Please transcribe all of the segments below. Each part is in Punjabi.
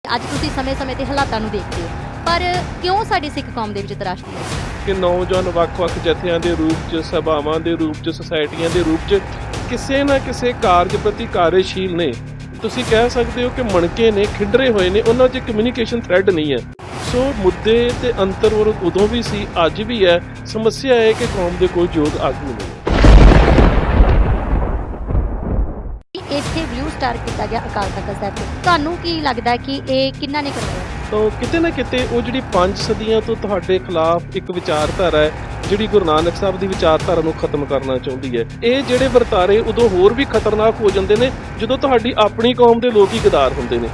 ਅੱਜ ਤੁਸੀਂ ਸਮੇਂ-ਸਮੇਂ ਤੇ ਹਾਲਾਤਾਂ ਨੂੰ ਦੇਖਦੇ ਹੋ, ਪਰ ਕਿਉਂ ਸਾਡੀ ਸਿੱਖ ਕੌਮ ਦੇ ਵਿੱਚ ਤਰਾਸ਼ਦੀ ਹੈ? ਕਿ ਨੌਜਵਾਨ ਵੱਖ-ਵੱਖ ਜਥਿਆਂ ਦੇ ਰੂਪ 'ਚ, ਸਭਾਵਾਂ ਦੇ ਰੂਪ 'ਚ, ਸੁਸਾਇਟੀਆਂ ਦੇ ਰੂਪ 'ਚ ਕਿਸੇ ਨਾ ਕਿਸੇ ਕਾਰਜ ਪ੍ਰਤੀ ਕਾਰਜਸ਼ੀਲ ਨੇ। ਤੁਸੀਂ ਕਹਿ ਸਕਦੇ ਹੋ ਕਿ ਮਣਕੇ ਨੇ, ਖਿੰਡਰੇ ਹੋਏ ਨੇ, ਉਹਨਾਂ 'ਚ ਕਮਿਊਨੀਕੇਸ਼ਨ ਥ੍ਰੈਡ ਨਹੀਂ ਹੈ। ਸੋ ਮੁੱਦੇ ਤੇ ਅੰਤਰਵਰਤ ਉਦੋਂ ਵੀ ਸੀ, ਅੱਜ ਵੀ ਹੈ। ਸਮੱਸਿਆ ਹੈ ਕਿ ਕੌਮ ਦੇ ਕੋਈ ਯੋਗ ਆਗੂ ਨਹੀਂ। ਇੱਥੇ ਬਲੂ ਸਟਾਰ ਕੀਤਾ ਗਿਆ ਅਕਾਲ ਤਖਤ ਸਾਹਿਬ ਤੋਂ, ਤੁਹਾਨੂੰ ਕੀ ਲੱਗਦਾ ਕਿ ਇਹ ਕਿਹਨਾਂ ਨੇ ਕਰਵਾਇਆ? ਤਾਂ ਕਿਤੇ ਨਾ ਕਿਤੇ ਉਹ ਜਿਹੜੀ 5 ਸਦੀਆਂ ਤੋਂ ਤੁਹਾਡੇ ਖਿਲਾਫ ਇੱਕ ਵਿਚਾਰਧਾਰਾ ਹੈ, ਜਿਹੜੀ ਗੁਰੂ ਨਾਨਕ ਸਾਹਿਬ ਦੀ ਵਿਚਾਰਧਾਰਾ ਨੂੰ ਖਤਮ ਕਰਨਾ ਚਾਹੁੰਦੀ ਹੈ। ਇਹ ਜਿਹੜੇ ਵਰਤਾਰੇ ਉਦੋਂ ਹੋਰ ਵੀ ਖਤਰਨਾਕ ਹੋ ਜਾਂਦੇ ਨੇ ਜਦੋਂ ਤੁਹਾਡੀ ਆਪਣੀ ਕੌਮ ਦੇ ਲੋਕ ਹੀ ਗਦਾਰ ਹੁੰਦੇ ਨੇ।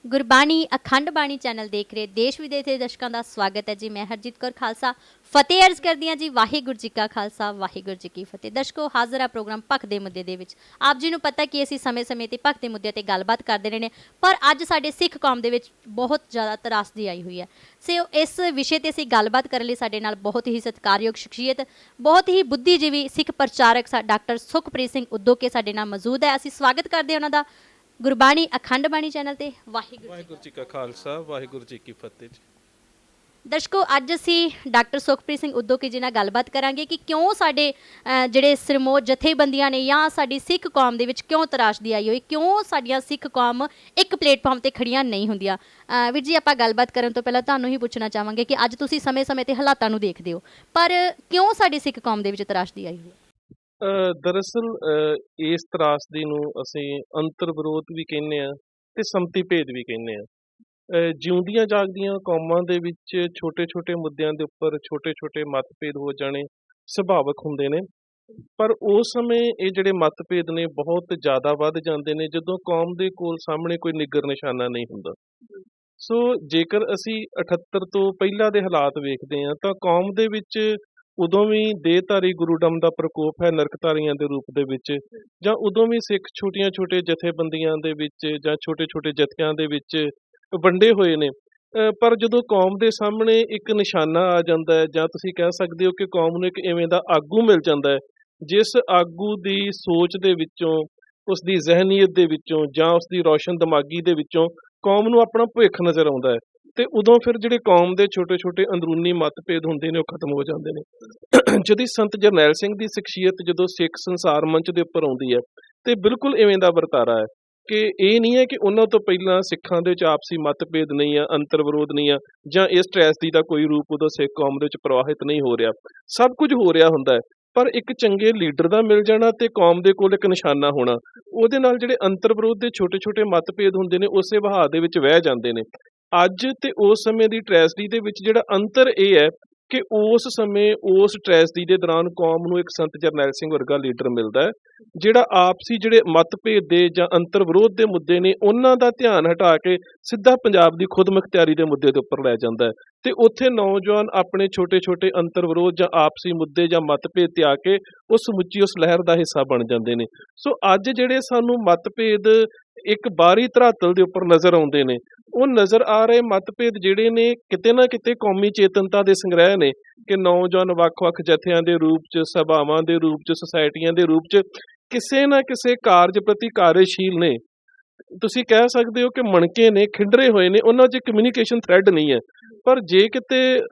ਗੁਰਬਾਣੀ ਅਖੰਡ ਬਾਣੀ ਚੈਨਲ ਦੇਖ ਰਹੇ ਦੇਸ਼ ਵਿਦੇਸ਼ ਦੇ ਦਰਸ਼ਕਾਂ ਦਾ ਸਵਾਗਤ ਹੈ ਜੀ। ਮੈਂ ਹਰਜੀਤ ਕੌਰ ਖਾਲਸਾ ਫਤਿਹ ਅਰਜ਼ ਕਰਦੀ ਹਾਂ ਜੀ। ਵਾਹਿਗੁਰੂ ਜੀ ਕਾ ਖਾਲਸਾ, ਵਾਹਿਗੁਰੂ ਜੀ ਕੀ ਫਤਿਹ। ਦਰਸ਼ਕੋ, ਹਾਜ਼ਰ ਆ ਪ੍ਰੋਗਰਾਮ ਭਖ ਦੇ ਮੁੱਦੇ ਦੇ ਵਿੱਚ। ਆਪ ਜੀ ਨੂੰ ਪਤਾ ਕਿ ਅਸੀਂ ਸਮੇਂ-ਸਮੇਂ ਤੇ ਭਖ ਦੇ ਮੁੱਦਿਆਂ ਤੇ ਗੱਲਬਾਤ ਕਰਦੇ ਰਹੇ ਨੇ, ਪਰ ਅੱਜ ਸਾਡੇ ਸਿੱਖ ਕੌਮ ਦੇ ਵਿੱਚ ਬਹੁਤ ਜ਼ਿਆਦਾ ਤਰਾਸਦੀ ਆਈ ਹੋਈ ਹੈ। ਸੋ ਇਸ ਵਿਸ਼ੇ ਤੇ ਅਸੀਂ ਗੱਲਬਾਤ ਕਰਨ ਲਈ ਸਾਡੇ ਨਾਲ ਬਹੁਤ ਹੀ ਸਤਿਕਾਰਯੋਗ ਸ਼ਖਸੀਅਤ, ਬਹੁਤ ਹੀ ਬੁੱਧੀਜੀਵੀ ਸਿੱਖ ਪ੍ਰਚਾਰਕ ਡਾਕਟਰ ਸੁਖਪ੍ਰੀਤ ਸਿੰਘ ਉਦੋਕੇ ਸਾਡੇ ਨਾਲ ਮੌਜੂਦ ਹੈ। ਅਸੀਂ ਸਵਾਗਤ ਕਰਦੇ ਹਾਂ ਉਹਨਾਂ ਦਾ ਗੁਰਬਾਣੀ ਅਖੰਡ ਬਾਣੀ ਚੈਨਲ ਤੇ। ਵਾਹਿਗੁਰੂ ਜੀ ਕਾ ਖਾਲਸਾ, ਵਾਹਿਗੁਰੂ ਜੀ ਕੀ ਫਤਿਹ ਜੀ। ਦਰਸ਼ਕੋ, ਅੱਜ ਅਸੀਂ ਡਾਕਟਰ ਸੁਖਪ੍ਰੀਤ ਸਿੰਘ ਉਦੋਕੇ ਜੀ ਨਾਲ ਗੱਲਬਾਤ ਕਰਾਂਗੇ ਕਿ ਕਿਉਂ ਸਾਡੇ ਜਿਹੜੇ ਸਿਰਮੌਰ ਜਥੇਬੰਦੀਆਂ ਨੇ ਜਾਂ ਸਾਡੀ ਸਿੱਖ ਕੌਮ ਦੇ ਵਿੱਚ ਕਿਉਂ ਤਰਾਸ਼ਦੀ ਆਈ ਹੋਈ, ਕਿਉਂ ਸਾਡੀਆਂ ਸਿੱਖ ਕੌਮ ਇੱਕ ਪਲੇਟਫਾਰਮ ਤੇ ਖੜੀਆਂ ਨਹੀਂ ਹੁੰਦੀਆਂ। ਵੀਰ ਜੀ, ਆਪਾਂ ਗੱਲਬਾਤ ਕਰਨ ਤੋਂ ਪਹਿਲਾਂ ਤੁਹਾਨੂੰ ਹੀ ਪੁੱਛਣਾ ਚਾਹਾਂਗੇ ਕਿ ਅੱਜ ਤੁਸੀਂ ਸਮੇਂ-ਸਮੇਂ ਤੇ ਹਾਲਾਤਾਂ ਨੂੰ ਦੇਖਦੇ ਹੋ, ਪਰ ਕਿਉਂ ਸਾਡੀ ਸਿੱਖ ਕੌਮ ਦੇ ਵਿੱਚ ਤਰਾਸ਼ਦੀ ਆਈ ਹੋਈ? ਦਰਅਸਲ ਇਸ ਤਰਾਸਦੀ ਨੂੰ ਅਸੀਂ ਅੰਤਰ ਵਿਰੋਧ ਵੀ ਕਹਿੰਦੇ ਆ ਤੇ ਸੰਮਤੀ ਭੇਦ ਵੀ ਕਹਿੰਦੇ ਆ। ਜਿਉਂਦੀਆਂ ਜਾਗਦੀਆਂ ਕੌਮਾਂ ਦੇ ਵਿੱਚ ਛੋਟੇ-ਛੋਟੇ ਮੁੱਦਿਆਂ ਦੇ ਉੱਪਰ ਛੋਟੇ-ਛੋਟੇ ਮਤਭੇਦ ਹੋ ਜਾਣੇ ਸੁਭਾਵਿਕ ਹੁੰਦੇ ਨੇ, ਪਰ ਉਸ ਸਮੇਂ ਇਹ ਜਿਹੜੇ ਮਤਭੇਦ ਨੇ ਬਹੁਤ ਜ਼ਿਆਦਾ ਵੱਧ ਜਾਂਦੇ ਨੇ ਜਦੋਂ ਕੌਮ ਦੇ ਕੋਲ ਸਾਹਮਣੇ ਕੋਈ ਨਿੱਗਰ ਨਿਸ਼ਾਨਾ ਨਹੀਂ ਹੁੰਦਾ। ਸੋ ਜੇਕਰ ਅਸੀਂ 78 ਤੋਂ ਪਹਿਲਾਂ ਦੇ ਹਾਲਾਤ ਵੇਖਦੇ ਹਾਂ ਤਾਂ ਕੌਮ ਦੇ ਵਿੱਚ ਉਦੋਂ ਵੀ ਦੇਹਧਾਰੀ ਗੁਰੂਡਮ ਦਾ ਪ੍ਰਕੋਪ ਹੈ ਨਰਕਧਾਰੀਆਂ ਦੇ ਰੂਪ ਦੇ ਵਿੱਚ, ਜਾਂ ਉਦੋਂ ਵੀ ਸਿੱਖ ਛੋਟੀਆਂ-ਛੋਟੇ ਜਥੇਬੰਦੀਆਂ ਦੇ ਵਿੱਚ ਜਾਂ ਛੋਟੇ-ਛੋਟੇ ਜਥਿਆਂ ਦੇ ਵਿੱਚ ਵੰਡੇ ਹੋਏ ਨੇ। ਪਰ ਜਦੋਂ ਕੌਮ ਦੇ ਸਾਹਮਣੇ ਇੱਕ ਨਿਸ਼ਾਨਾ ਆ ਜਾਂਦਾ ਹੈ, ਜਾਂ ਤੁਸੀਂ ਕਹਿ ਸਕਦੇ ਹੋ ਕਿ ਕੌਮ ਨੂੰ ਇੱਕ ਇਵੇਂ ਦਾ ਆਗੂ ਮਿਲ ਜਾਂਦਾ ਹੈ ਜਿਸ ਆਗੂ ਦੀ ਸੋਚ ਦੇ ਵਿੱਚੋਂ, ਉਸ ਦੀ ਜ਼ਹਿਨੀਅਤ ਦੇ ਵਿੱਚੋਂ ਜਾਂ ਉਸ ਦੀ ਰੌਸ਼ਨ ਦਿਮਾਗੀ ਦੇ ਵਿੱਚੋਂ ਕੌਮ ਨੂੰ ਆਪਣਾ ਭਵਿੱਖ ਨਜ਼ਰ ਆਉਂਦਾ ਹੈ, ਤੇ ਉਦੋਂ ਫਿਰ ਜਿਹੜੇ ਕੌਮ ਦੇ ਛੋਟੇ-ਛੋਟੇ ਅੰਦਰੂਨੀ ਮਤਭੇਦ ਹੁੰਦੇ ਨੇ ਉਹ ਖਤਮ ਹੋ ਜਾਂਦੇ ਨੇ। ਜਦੀ ਸੰਤ ਜਰਨੈਲ ਸਿੰਘ ਦੀ ਸ਼ਖਸੀਅਤ ਜਦੋਂ ਸਿੱਖ ਸੰਸਾਰ ਮੰਚ ਦੇ ਉੱਪਰ ਆਉਂਦੀ ਹੈ ਤੇ ਬਿਲਕੁਲ ਇਵੇਂ ਦਾ ਵਰਤਾਰਾ ਹੈ ਕਿ ਇਹ ਨਹੀਂ ਹੈ ਕਿ ਉਹਨਾਂ ਤੋਂ ਪਹਿਲਾਂ ਸਿੱਖਾਂ ਦੇ ਵਿੱਚ ਆਪਸੀ ਮਤਭੇਦ ਨਹੀਂ ਆ, ਅੰਤਰ ਵਿਰੋਧ ਨਹੀਂ ਆ, ਜਾਂ ਇਸ ਟ੍ਰੈਜਡੀ ਦਾ ਕੋਈ ਰੂਪ ਉਦੋਂ ਸਿੱਖ ਕੌਮ ਦੇ ਵਿੱਚ ਪ੍ਰਵਾਹਿਤ ਨਹੀਂ ਹੋ ਰਿਹਾ। ਸਭ ਕੁਝ ਹੋ ਰਿਹਾ ਹੁੰਦਾ ਹੈ, ਪਰ ਇੱਕ ਚੰਗੇ ਲੀਡਰ ਦਾ ਮਿਲ ਜਾਣਾ ਤੇ ਕੌਮ ਦੇ ਕੋਲ ਇੱਕ ਨਿਸ਼ਾਨਾ ਹੋਣਾ, ਉਹਦੇ ਨਾਲ ਜਿਹੜੇ ਅੰਤਰ ਵਿਰੋਧ ਦੇ ਛੋਟੇ-ਛੋਟੇ ਮਤਭੇਦ ਹੁੰਦੇ ਨੇ ਉਸੇ ਵਹਾਅ ਦੇ ਵਿੱਚ ਵਹਿ ਜਾਂਦੇ ਨੇ। ਅੱਜ ਤੇ ਉਸ ਸਮੇਂ ਦੀ ਟ੍ਰੈਜਡੀ ਦੇ ਵਿੱਚ ਜਿਹੜਾ ਅੰਤਰ ਇਹ ਹੈ ਕਿ ਉਸ ਸਮੇਂ ਉਸ ਟ੍ਰੈਜਡੀ ਦੇ ਦੌਰਾਨ ਕੌਮ ਨੂੰ ਇੱਕ ਸੰਤ ਜਰਨੈਲ ਸਿੰਘ ਵਰਗਾ ਲੀਡਰ ਮਿਲਦਾ ਹੈ ਜਿਹੜਾ ਆਪਸੀ ਜਿਹੜੇ ਮਤਭੇਦ ਦੇ ਜਾਂ ਅੰਤਰ ਵਿਰੋਧ ਦੇ ਮੁੱਦੇ ਨੇ ਉਹਨਾਂ ਦਾ ਧਿਆਨ ਹਟਾ ਕੇ ਸਿੱਧਾ ਪੰਜਾਬ ਦੀ ਖੁਦਮੁਖਤਿਆਰੀ ਦੇ ਮੁੱਦੇ ਦੇ ਉੱਪਰ ਲੈ ਜਾਂਦਾ ਹੈ, ਤੇ ਉੱਥੇ ਨੌਜਵਾਨ ਆਪਣੇ ਛੋਟੇ-ਛੋਟੇ ਅੰਤਰ ਵਿਰੋਧ ਜਾਂ ਆਪਸੀ ਮੁੱਦੇ ਜਾਂ ਮਤਭੇਦ ਤੇ ਆ ਕੇ ਉਸ ਸਮੁੱਚੀ ਉਸ ਲਹਿਰ ਦਾ ਹਿੱਸਾ ਬਣ ਜਾਂਦੇ ਨੇ। ਸੋ ਅੱਜ ਜਿਹੜੇ ਸਾਨੂੰ ਮਤਭੇਦ ਇੱਕ ਬਾਹਰੀ ਧਰਾਤਲ ਦੇ ਉੱਪਰ ਨਜ਼ਰ ਆਉਂਦੇ ਨੇ, ਉਹ ਨਜ਼ਰ ਆ ਰਹੇ ਮਤਭੇਦ ਜਿਹੜੇ ਨੇ ਕਿਤੇ ਨਾ ਕਿਤੇ ਕੌਮੀ ਚੇਤਨਤਾ ਦੇ ਸੰਗ੍ਰਹਿ ਨੇ ਕਿ ਨੌਜਵਾਨ ਵੱਖ-ਵੱਖ ਜਥਿਆਂ ਦੇ ਰੂਪ 'ਚ, ਸਭਾਵਾਂ ਦੇ ਰੂਪ 'ਚ, ਸੁਸਾਇਟੀਆਂ ਦੇ ਰੂਪ 'ਚ ਕਿਸੇ ਨਾ ਕਿਸੇ ਕਾਰਜ ਪ੍ਰਤੀ ਕਾਰਜਸ਼ੀਲ ਨੇ। ਤੁਸੀਂ ਕਹਿ ਸਕਦੇ ਹੋ ਕਿ ਮਣਕੇ ਨੇ, ਖਿੰਡਰੇ ਹੋਏ ਨੇ, ਉਹਨਾਂ 'ਚ ਕਮਿਊਨੀਕੇਸ਼ਨ ਥ੍ਰੈਡ ਨਹੀਂ ਹੈ। ਪਰ ਜੇ ਕਿਤੇ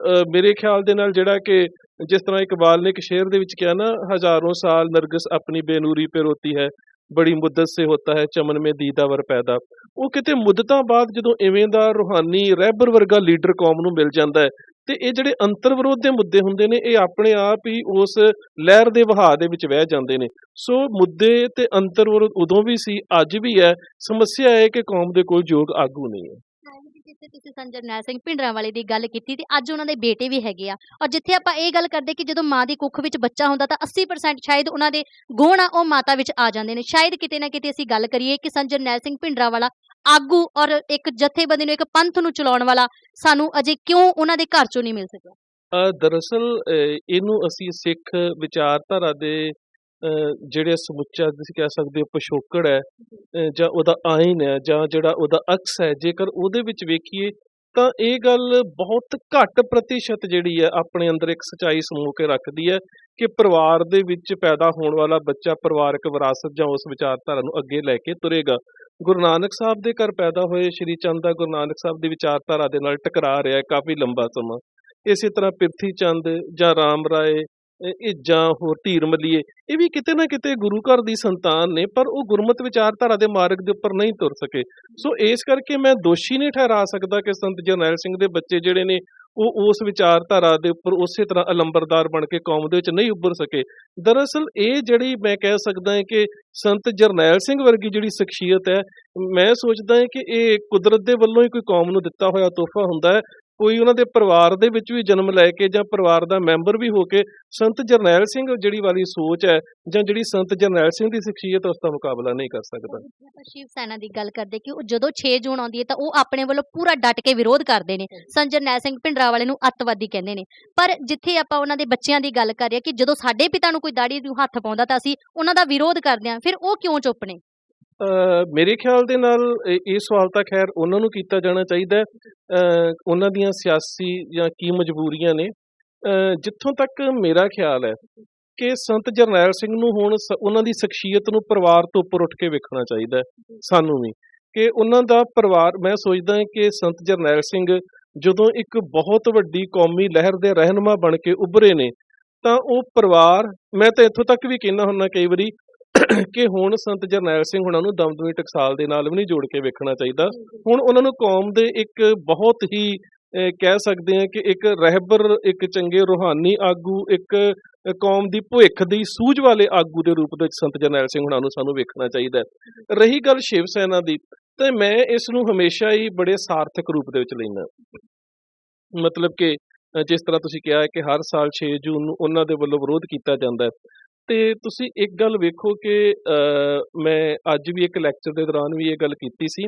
ਮੇਰੇ ਖਿਆਲ ਦੇ ਨਾਲ ਜਿਹੜਾ ਕਿ ਜਿਸ ਤਰ੍ਹਾਂ ਇਕਬਾਲ ਨੇ ਇੱਕ ਸ਼ੇਅਰ ਦੇ ਵਿੱਚ ਕਿਹਾ ਨਾ, ਹਜ਼ਾरों ਸਾਲ ਨਰਗਸ ਆਪਣੀ ਬੇਨੂਰੀ ਪੇ ਰੋਤੀ ਹੈ, ਬੜੀ ਮੁੱਦਤ ਸੇ ਹੋਤਾ ਹੈ ਚਮਨ ਮੇ ਦੀਦਾਵਰ ਪੈਦਾ। ਉਹ ਕਿਤੇ ਮੁੱਦਤਾਂ ਬਾਅਦ ਜਦੋਂ ਇਵੇਂ ਦਾ ਰੂਹਾਨੀ ਰਹਿਬਰ ਵਰਗਾ ਲੀਡਰ ਕੌਮ ਨੂੰ ਮਿਲ ਜਾਂਦਾ ਹੈ ਤੇ ਇਹ ਜਿਹੜੇ ਅੰਤਰ ਵਿਰੋਧ ਦੇ ਮੁੱਦੇ ਹੁੰਦੇ ਨੇ ਇਹ ਆਪਣੇ ਆਪ ਹੀ ਉਸ ਲਹਿਰ ਦੇ ਵਹਾਅ ਦੇ ਵਿੱਚ ਵਹਿ ਜਾਂਦੇ ਨੇ। ਸੋ ਮੁੱਦੇ ਤੇ ਅੰਤਰ ਵਿਰੋਧ ਉਦੋਂ ਵੀ ਸੀ, ਅੱਜ ਵੀ ਹੈ। ਸਮੱਸਿਆ ਹੈ ਕਿ ਕੌਮ ਦੇ ਕੋਲ ਯੋਗ ਆਗੂ ਨਹੀਂ ਹੈ। ਜਿੱਥੇ ਤੁਸੀਂ ਸੰਤ ਜਰਨੈਲ ਸਿੰਘ ਭਿੰਡਰਾਂਵਾਲੇ ਦੀ ਗੱਲ ਕੀਤੀ ਤੇ ਅੱਜ ਉਹਨਾਂ ਦੇ ਬੇਟੇ ਵੀ ਹੈਗੇ ਆ, ਔਰ ਜਿੱਥੇ ਆਪਾਂ ਇਹ ਗੱਲ ਕਰਦੇ ਕਿ ਜਦੋਂ ਮਾਂ ਦੀ ਕੁੱਖ ਵਿੱਚ ਬੱਚਾ ਹੁੰਦਾ ਤਾਂ 80% ਸ਼ਾਇਦ ਉਹਨਾਂ ਦੇ ਗੁਣ ਆ ਉਹ ਮਾਤਾ ਵਿੱਚ ਆ ਜਾਂਦੇ ਨੇ। ਸ਼ਾਇਦ ਕਿਤੇ ਨਾ ਕਿਤੇ ਅਸੀਂ ਗੱਲ ਕਰੀਏ ਕਿ ਸੰਤ ਜਰਨੈਲ ਸਿੰਘ ਭਿੰਡਰਾਂਵਾਲਾ ਆਗੂ ਔਰ ਇੱਕ ਜਥੇਬੰਦੀ ਨੂੰ, ਇੱਕ ਪੰਥ ਨੂੰ ਚਲਾਉਣ ਵਾਲਾ ਸਾਨੂੰ ਅਜੇ ਕਿਉਂ ਉਹਨਾਂ ਦੇ ਘਰ ਚੋਂ ਨਹੀਂ ਮਿਲ ਸਕਿਆ? ਦਰਅਸਲ ਇਹਨੂੰ ਅਸੀਂ ਸਿੱਖ ਵਿਚਾਰਧਾਰਾ ਦੇ ਜਿਹੜੇ ਸਮੁੱਚਾ ਤੁਸੀਂ ਕਹਿ ਸਕਦੇ ਹੋ ਪਿਛੋਕੜ ਹੈ, ਜਾਂ ਉਹਦਾ ਆਇਨ ਹੈ, ਜਾਂ ਜਿਹੜਾ ਉਹਦਾ ਅਕਸ ਹੈ, ਜੇਕਰ ਉਹਦੇ ਵਿੱਚ ਵੇਖੀਏ ਤਾਂ ਇਹ ਗੱਲ ਬਹੁਤ ਘੱਟ ਪ੍ਰਤੀਸ਼ਤ ਜਿਹੜੀ ਹੈ ਆਪਣੇ ਅੰਦਰ ਇੱਕ ਸੱਚਾਈ ਸਮੋ ਕੇ ਰੱਖਦੀ ਹੈ ਕਿ ਪਰਿਵਾਰ ਦੇ ਵਿੱਚ ਪੈਦਾ ਹੋਣ ਵਾਲਾ ਬੱਚਾ ਪਰਿਵਾਰਕ ਵਿਰਾਸਤ ਜਾਂ ਉਸ ਵਿਚਾਰਧਾਰਾ ਨੂੰ ਅੱਗੇ ਲੈ ਕੇ ਤੁਰੇਗਾ। ਗੁਰੂ ਨਾਨਕ ਸਾਹਿਬ ਦੇ ਘਰ ਪੈਦਾ ਹੋਏ ਸ਼੍ਰੀ ਚੰਦ ਦਾ ਗੁਰੂ ਨਾਨਕ ਸਾਹਿਬ ਦੀ ਵਿਚਾਰਧਾਰਾ ਦੇ ਨਾਲ ਟਕਰਾ ਰਿਹਾ ਕਾਫੀ ਲੰਬਾ ਸਮਾਂ। ਇਸੇ ਤਰ੍ਹਾਂ ਪ੍ਰਿਥੀ ਚੰਦ ਜਾਂ ਰਾਮ ਰਾਏ ਇਹ ਜਾਂ ਹੋਰ ਧੀਰ ਮੱਲੀਏ, ਇਹ ਵੀ ਕਿਤੇ ਨਾ ਕਿਤੇ ਗੁਰੂ ਘਰ ਦੀ ਸੰਤਾਨ ਨੇ, ਪਰ ਉਹ ਗੁਰਮਤ ਵਿਚਾਰਧਾਰਾ ਦੇ ਮਾਰਗ ਦੇ ਉੱਪਰ ਨਹੀਂ ਤੁਰ ਸਕੇ। ਸੋ ਇਸ ਕਰਕੇ ਮੈਂ ਦੋਸ਼ੀ ਨਹੀਂ ਠਹਿਰਾ ਸਕਦਾ ਕਿ ਸੰਤ ਜਰਨੈਲ ਸਿੰਘ ਦੇ ਬੱਚੇ ਜਿਹੜੇ ਨੇ ਉਹ ਉਸ ਵਿਚਾਰਧਾਰਾ ਦੇ ਉੱਪਰ ਉਸੇ ਤਰ੍ਹਾਂ ਅਲੰਬਰਦਾਰ ਬਣ ਕੇ ਕੌਮ ਦੇ ਵਿੱਚ ਨਹੀਂ ਉੱਭਰ ਸਕੇ। ਦਰਅਸਲ ਇਹ ਜਿਹੜੀ ਮੈਂ ਕਹਿ ਸਕਦਾ ਹਾਂ ਕਿ ਸੰਤ ਜਰਨੈਲ ਸਿੰਘ ਵਰਗੀ ਜਿਹੜੀ ਸ਼ਖਸੀਅਤ ਹੈ, ਮੈਂ ਸੋਚਦਾ ਹਾਂ ਕਿ ਇਹ ਕੁਦਰਤ ਦੇ ਵੱਲੋਂ ਹੀ ਕੋਈ ਕੌਮ ਨੂੰ ਦਿੱਤਾ ਹੋਇਆ ਤੋਹਫਾ ਹੁੰਦਾ ਹੈ। ਕੋਈ ਉਹਨਾਂ ਦੇ ਪਰਿਵਾਰ ਦੇ ਵਿੱਚ ਵੀ ਜਨਮ ਲੈ ਕੇ ਜਾਂ ਪਰਿਵਾਰ ਦਾ ਮੈਂਬਰ ਵੀ ਹੋ ਕੇ ਸੰਤ ਜਰਨੈਲ ਸਿੰਘ ਜਿਹੜੀ ਵਾਲੀ ਸੋਚ ਹੈ ਜਾਂ ਜਿਹੜੀ ਸੰਤ ਜਰਨੈਲ ਸਿੰਘ ਦੀ ਸ਼ਖਸੀਅਤ, ਉਸ ਦਾ ਮੁਕਾਬਲਾ ਨਹੀਂ ਕਰ ਸਕਦਾ। ਆਪਾਂ ਸ਼ਿਵ ਸੈਨਾ ਦੀ ਗੱਲ ਕਰਦੇ ਕਿ ਉਹ ਜਦੋਂ 6 ਜੂਨ ਆਉਂਦੀ ਹੈ ਤਾਂ ਉਹ ਆਪਣੇ ਵੱਲੋਂ ਪੂਰਾ ਡਟ ਕੇ ਵਿਰੋਧ ਕਰਦੇ ਨੇ। ਸੰਤ ਜਰਨੈਲ ਸਿੰਘ ਭਿੰਡਰਾਂਵਾਲੇ ਨੂੰ ਅੱਤਵਾਦੀ ਕਹਿੰਦੇ ਨੇ, ਪਰ ਜਿੱਥੇ ਆਪਾਂ ਉਹਨਾਂ ਦੇ ਬੱਚਿਆਂ ਦੀ ਗੱਲ ਕਰ ਰਹੇ ਹਾਂ ਕਿ ਜਦੋਂ ਸਾਡੇ ਪਿਤਾ ਨੂੰ ਕੋਈ ਦਾੜੀ ਨੂੰ ਹੱਥ ਪਾਉਂਦਾ ਤਾਂ ਅਸੀਂ ਉਹਨਾਂ ਦਾ ਵਿਰੋਧ ਕਰਦੇ ਹਾਂ, ਫਿਰ ਉਹ ਕਿਉਂ ਚੁੱਪ ਨੇ? ਮੇਰੇ ਖਿਆਲ ਦੇ ਨਾਲ ਇਹ ਸਵਾਲ ਤਾਂ ਖੈਰ ਉਹਨਾਂ ਨੂੰ ਕੀਤਾ ਜਾਣਾ ਚਾਹੀਦਾ ਹੈ। ਉਹਨਾਂ ਦੀਆਂ ਸਿਆਸੀ ਜਾਂ ਕੀ ਮਜਬੂਰੀਆਂ ਨੇ। ਜਿੱਥੋਂ ਤੱਕ ਮੇਰਾ ਖਿਆਲ ਹੈ ਕਿ ਸੰਤ ਜਰਨੈਲ ਸਿੰਘ ਨੂੰ ਹੁਣ ਉਹਨਾਂ ਦੀ ਸ਼ਖਸੀਅਤ ਨੂੰ ਪਰਿਵਾਰ ਤੋਂ ਉੱਪਰ ਉੱਠ ਕੇ ਵੇਖਣਾ ਚਾਹੀਦਾ ਹੈ, ਸਾਨੂੰ ਵੀ, ਕਿ ਉਹਨਾਂ ਦਾ ਪਰਿਵਾਰ, ਮੈਂ ਸੋਚਦਾ ਹਾਂ ਕਿ ਸੰਤ ਜਰਨੈਲ ਸਿੰਘ ਜਦੋਂ ਇੱਕ ਬਹੁਤ ਵੱਡੀ ਕੌਮੀ ਲਹਿਰ ਦੇ ਰਹਿਨੁਮਾ ਬਣ ਕੇ ਉੱਭਰੇ ਨੇ, ਤਾਂ ਉਹ ਪਰਿਵਾਰ, ਮੈਂ ਤਾਂ ਇੱਥੋਂ ਤੱਕ ਵੀ ਕਹਿੰਦਾ ਹੁੰਦਾ ਕਈ ਵਾਰੀ ਕਿ ਹੁਣ ਸੰਤ ਜਰਨੈਲ ਸਿੰਘ ਹੁਣਾਂ ਨੂੰ ਦਮਦਮੀ ਟਕਸਾਲ ਦੇ ਨਾਲ ਵੀ ਨਹੀਂ ਜੋੜ ਕੇ ਵੇਖਣਾ ਚਾਹੀਦਾ। ਹੁਣ ਉਹਨਾਂ ਨੂੰ ਕੌਮ ਦੇ ਇੱਕ ਬਹੁਤ ਹੀ ਕਹਿ ਸਕਦੇ ਹਾਂ ਕਿ ਇੱਕ ਰਹਿਬਰ, ਇੱਕ ਚੰਗੇ ਰੂਹਾਨੀ ਆਗੂ, ਇੱਕ ਕੌਮ ਦੀ ਭਵਿੱਖ ਦੀ ਸੂਝ ਵਾਲੇ ਆਗੂ ਦੇ ਰੂਪ ਵਿੱਚ ਸੰਤ ਜਰਨੈਲ ਸਿੰਘ ਹੁਣਾਂ ਨੂੰ ਸਾਨੂੰ ਵੇਖਣਾ ਚਾਹੀਦਾ ਹੈ। ਰਹੀ ਗੱਲ ਸ਼ਿਵ ਸੈਨਾ ਦੀ, ਤੇ ਮੈਂ ਇਸ ਨੂੰ ਹਮੇਸ਼ਾ ਹੀ ਬੜੇ ਸਾਰਥਕ ਰੂਪ ਦੇ ਵਿੱਚ ਲੈਂਦਾ। ਮਤਲਬ ਕਿ ਜਿਸ ਤਰ੍ਹਾਂ ਤੁਸੀਂ ਕਿਹਾ ਹੈ ਕਿ ਹਰ ਸਾਲ 6 ਜੂਨ ਨੂੰ ਉਹਨਾਂ ਦੇ ਵੱਲੋਂ ਵਿਰੋਧ ਕੀਤਾ ਜਾਂਦਾ ਹੈ, ਤੇ ਤੁਸੀਂ ਇੱਕ ਗੱਲ ਵੇਖੋ ਕਿ ਮੈਂ ਅੱਜ ਵੀ ਇੱਕ ਲੈਕਚਰ ਦੇ ਦੌਰਾਨ ਵੀ ਇਹ ਗੱਲ ਕੀਤੀ ਸੀ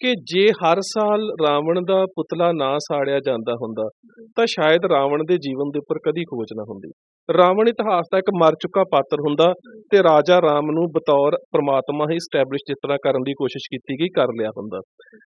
ਕਿ ਜੇ ਹਰ ਸਾਲ ਰਾਵਣ ਦਾ ਪੁਤਲਾ ਨਾ ਸਾੜਿਆ ਜਾਂਦਾ ਹੁੰਦਾ ਤਾਂ ਸ਼ਾਇਦ ਰਾਵਣ ਦੇ ਜੀਵਨ ਦੇ ਉੱਪਰ ਕਦੀ ਖੋਜ ਨਾ ਹੁੰਦੀ। ਰਾਵਣ ਇਤਿਹਾਸ ਦਾ ਇੱਕ ਮਰ ਚੁੱਕਾ ਪਾਤਰ ਹੁੰਦਾ ਤੇ ਰਾਜਾ ਰਾਮ ਨੂੰ ਬਤੌਰ ਪ੍ਰਮਾਤਮਾ ਹੀ ਸਟੈਬਲਿਸ਼ ਜਿਸ ਤਰ੍ਹਾਂ ਕਰਨ ਦੀ ਕੋਸ਼ਿਸ਼ ਕੀਤੀ ਗਈ ਕਰ ਲਿਆ ਹੁੰਦਾ।